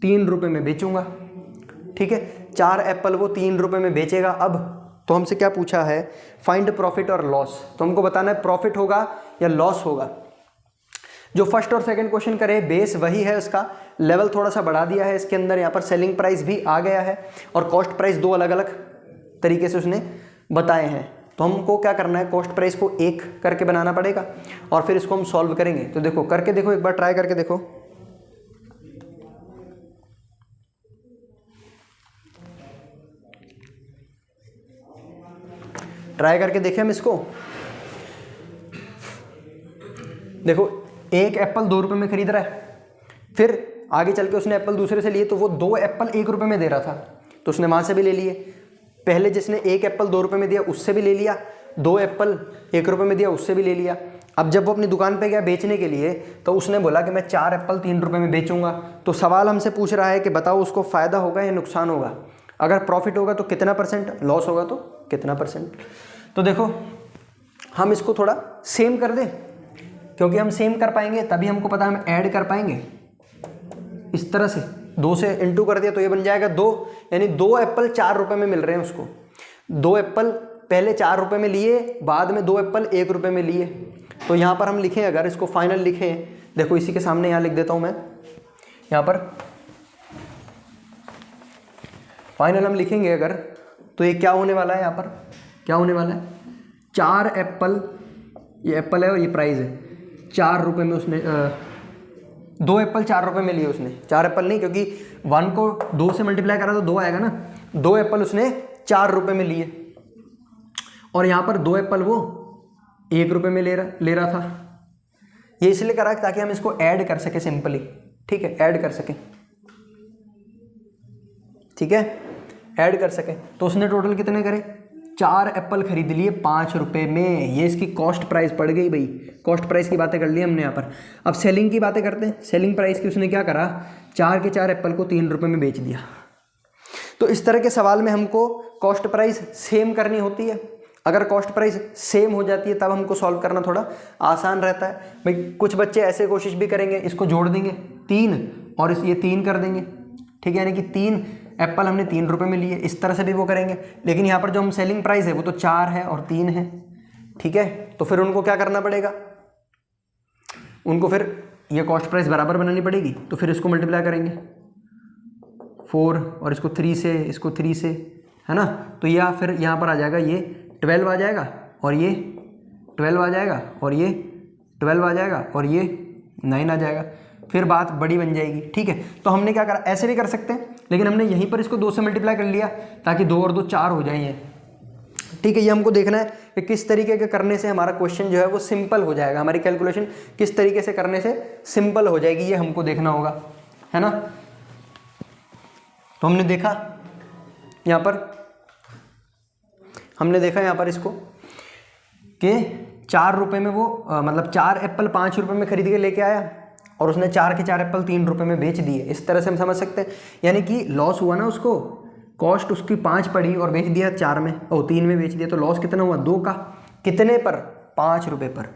3 रुपये में बेचूंगा, ठीक है। 4 एप्पल वो 3 रुपये में बेचेगा। अब तो हमसे क्या पूछा है, फाइंड प्रॉफिट और लॉस। तो हमको बताना है प्रॉफिट होगा या लॉस होगा। जो फर्स्ट और सेकंड क्वेश्चन करे, बेस वही है, उसका लेवल थोड़ा सा बढ़ा दिया है इसके अंदर। यहाँ पर सेलिंग प्राइस भी आ गया है और कॉस्ट प्राइस 2 अलग अलग तरीके से उसने बताए हैं। तो हमको क्या करना है, कॉस्ट प्राइस को 1 करके बनाना पड़ेगा और फिर इसको हम सॉल्व करेंगे। तो देखो, करके देखो, एक बार ट्राई करके देखो। ट्राई करके देखें हम इसको। देखो, एक एप्पल 2 रुपये में खरीद रहा है, फिर आगे चल के उसने एप्पल दूसरे से लिए तो वो 2 एप्पल 1 रुपये में दे रहा था, तो उसने वहाँ से भी ले लिए। पहले जिसने एक एप्पल 2 रुपये में दिया उससे भी ले लिया, 2 एप्पल 1 रुपये में दिया उससे भी ले लिया। अब जब वो अपनी दुकान पे गया बेचने के लिए तो उसने बोला कि मैं 4 एप्पल 3 रुपये में बेचूंगा। तो सवाल हमसे पूछ रहा है कि बताओ उसको फ़ायदा होगा या नुकसान होगा। अगर प्रॉफिट होगा तो कितना %, लॉस होगा तो कितना %। तो देखो, हम इसको थोड़ा सेम कर दें, क्योंकि हम सेम कर पाएंगे तभी हमको पता हम ऐड कर पाएंगे। इस तरह से 2 से इंटू कर दिया तो ये बन जाएगा 2, यानी 2 एप्पल 4 रुपये में मिल रहे हैं उसको। 2 एप्पल पहले 4 रुपये में लिए, बाद में 2 एप्पल 1 रुपये में लिए। तो यहाँ पर हम लिखें, अगर इसको फाइनल लिखें, देखो इसी के सामने यहाँ लिख देता हूँ मैं, यहाँ पर फाइनल हम लिखेंगे अगर, तो ये क्या होने वाला है, यहाँ पर क्या होने वाला है, 4 एप्पल, ये एप्पल है और ये प्राइस है, 4 रुपये में उसने 2 एप्पल 4 रुपये में लिए उसने। 4 एप्पल नहीं, क्योंकि 1 को 2 से मल्टीप्लाई करा तो 2 आएगा ना। 2 एप्पल उसने 4 रुपये में लिए और यहाँ पर 2 एप्पल वो 1 रुपये में ले रहा था। ये इसलिए करा ताकि हम इसको ऐड कर सके सिंपली, ठीक है, ऐड कर सकें, ठीक है, ऐड कर सकें। तो उसने टोटल कितने करे, 4 एप्पल खरीद लिए 5 रुपये में। ये इसकी कॉस्ट प्राइस पड़ गई भाई, कॉस्ट प्राइस की बातें कर ली हमने यहाँ पर। अब सेलिंग की बातें करते हैं। सेलिंग प्राइस की उसने क्या करा, 4 के 4 एप्पल को 3 रुपये में बेच दिया। तो इस तरह के सवाल में हमको कॉस्ट प्राइस सेम करनी होती है। अगर कॉस्ट प्राइस सेम हो जाती है तब हमको सॉल्व करना थोड़ा आसान रहता है भाई। कुछ बच्चे ऐसे कोशिश भी करेंगे, इसको जोड़ देंगे 3 और ये 3 कर देंगे, ठीक है, यानी कि 3 एप्पल हमने 3 रुपये में लिए, इस तरह से भी वो करेंगे। लेकिन यहाँ पर जो हम सेलिंग प्राइस है वो तो 4 है और 3 है, ठीक है। तो फिर उनको क्या करना पड़ेगा, उनको फिर ये कॉस्ट प्राइस बराबर बनानी पड़ेगी। तो फिर इसको मल्टीप्लाई करेंगे 4 और इसको 3 से, इसको 3 से, है ना। तो या फिर यहाँ पर आ जाएगा, ये 12 आ जाएगा और ये 12 आ जाएगा और ये 12 आ जाएगा और ये 9 आ जाएगा। फिर बात बड़ी बन जाएगी, ठीक है। तो हमने क्या करा, ऐसे भी कर सकते हैं, लेकिन हमने यहीं पर इसको 2 से मल्टीप्लाई कर लिया ताकि 2 और 2 4 हो जाए, ठीक है। ये हमको देखना है कि किस तरीके के करने से हमारा क्वेश्चन जो है वो सिंपल हो जाएगा, हमारी कैलकुलेशन किस तरीके से करने से सिंपल हो जाएगी, ये हमको देखना होगा, है ना। तो हमने देखा यहाँ पर, हमने देखा यहाँ पर इसको कि 4 रुपये में वो मतलब 4 एप्पल 5 रुपये में खरीद के लेके आया और उसने 4 के 4 एप्पल 3 रुपये में बेच दिए। इस तरह से हम समझ सकते हैं, यानी कि लॉस हुआ ना उसको, कॉस्ट उसकी 5 पड़ी और बेच दिया 4 में, 3 में बेच दिया, तो लॉस कितना हुआ 2 का, कितने पर, 5 रुपये पर।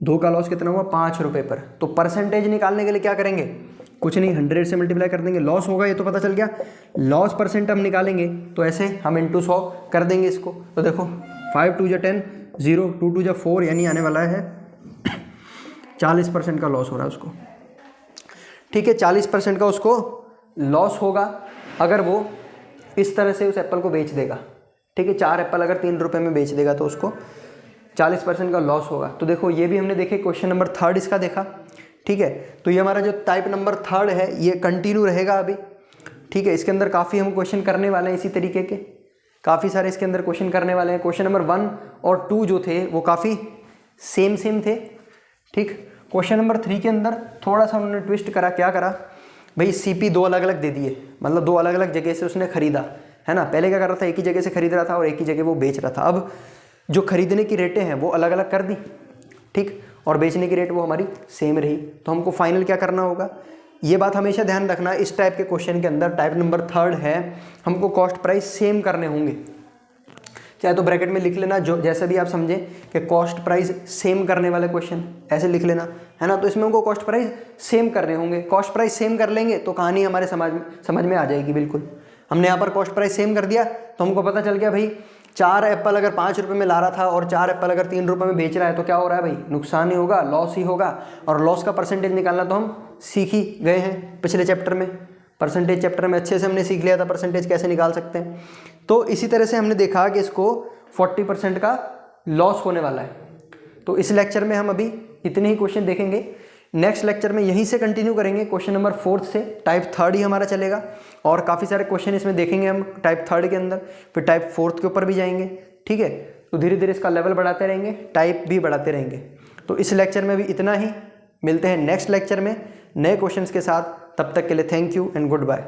2 का लॉस कितना हुआ 5 रुपये पर। तो परसेंटेज निकालने के लिए क्या करेंगे, कुछ नहीं, 100 से मल्टीप्लाई कर देंगे। लॉस होगा ये तो पता चल गया, लॉस परसेंट हम निकालेंगे तो ऐसे हम इंटू 100 कर देंगे इसको। तो देखो 5 2 10, 0 2 2 4, यानी आने वाला है 40% का लॉस हो रहा है उसको। ठीक है, 40% का उसको लॉस होगा अगर वो इस तरह से उस एप्पल को बेच देगा। ठीक है, 4 एप्पल अगर 3 रुपये में बेच देगा तो उसको 40% का लॉस होगा। तो देखो ये भी हमने देखे, क्वेश्चन नंबर 3 इसका देखा। ठीक है, तो ये हमारा जो टाइप नंबर 3 है ये कंटिन्यू रहेगा अभी। ठीक है, इसके अंदर काफ़ी हम क्वेश्चन करने वाले हैं इसी तरीके के, काफ़ी सारे इसके अंदर क्वेश्चन करने वाले हैं। क्वेश्चन नंबर 1 और 2 जो थे वो काफ़ी सेम थे। ठीक, क्वेश्चन नंबर 3 के अंदर थोड़ा सा उन्होंने ट्विस्ट करा, क्या करा भाई, सीपी 2 अलग अलग दे दिए, मतलब 2 अलग अलग जगह से उसने खरीदा, है ना। पहले क्या कर रहा था, एक ही जगह से खरीद रहा था और एक ही जगह वो बेच रहा था। अब जो खरीदने की रेटें हैं वो अलग अलग कर दी, ठीक, और बेचने की रेट वो हमारी सेम रही। तो हमको फाइनल क्या करना होगा, ये बात हमेशा ध्यान रखना, इस टाइप के क्वेश्चन के अंदर, टाइप नंबर 3 है, हमको कॉस्ट प्राइस सेम करने होंगे। चाहे तो ब्रैकेट में लिख लेना, जो जैसे भी आप समझें कि कॉस्ट प्राइस सेम करने वाले क्वेश्चन, ऐसे लिख लेना, है ना। तो इसमें हमको कॉस्ट प्राइस सेम करने होंगे। कॉस्ट प्राइस सेम कर लेंगे तो कहानी हमारे समझ में आ जाएगी बिल्कुल। हमने यहाँ पर कॉस्ट प्राइस सेम कर दिया तो हमको पता चल गया भाई 4 एप्पल अगर 5 रुपये में ला रहा था और 4 एप्पल अगर 3 रुपये में बेच रहा है तो क्या हो रहा है भाई, नुकसान ही होगा, लॉस ही होगा। और लॉस का परसेंटेज निकालना तो हम सीख ही गए हैं पिछले चैप्टर में, परसेंटेज चैप्टर में अच्छे से हमने सीख लिया था परसेंटेज कैसे निकाल सकते हैं। तो इसी तरह से हमने देखा कि इसको 40% का लॉस होने वाला है। तो इस लेक्चर में हम अभी इतने ही क्वेश्चन देखेंगे। नेक्स्ट लेक्चर में यहीं से कंटिन्यू करेंगे, क्वेश्चन नंबर 4 से, टाइप 3 ही हमारा चलेगा और काफ़ी सारे क्वेश्चन इसमें देखेंगे हम टाइप 3 के अंदर, फिर टाइप 4 के ऊपर भी जाएंगे। ठीक है, तो धीरे धीरे इसका लेवल बढ़ाते रहेंगे, टाइप भी बढ़ाते रहेंगे। तो इस लेक्चर में भी इतना ही, मिलते हैं नेक्स्ट लेक्चर में नए क्वेश्चंस के साथ। तब तक के लिए thank you and good bye.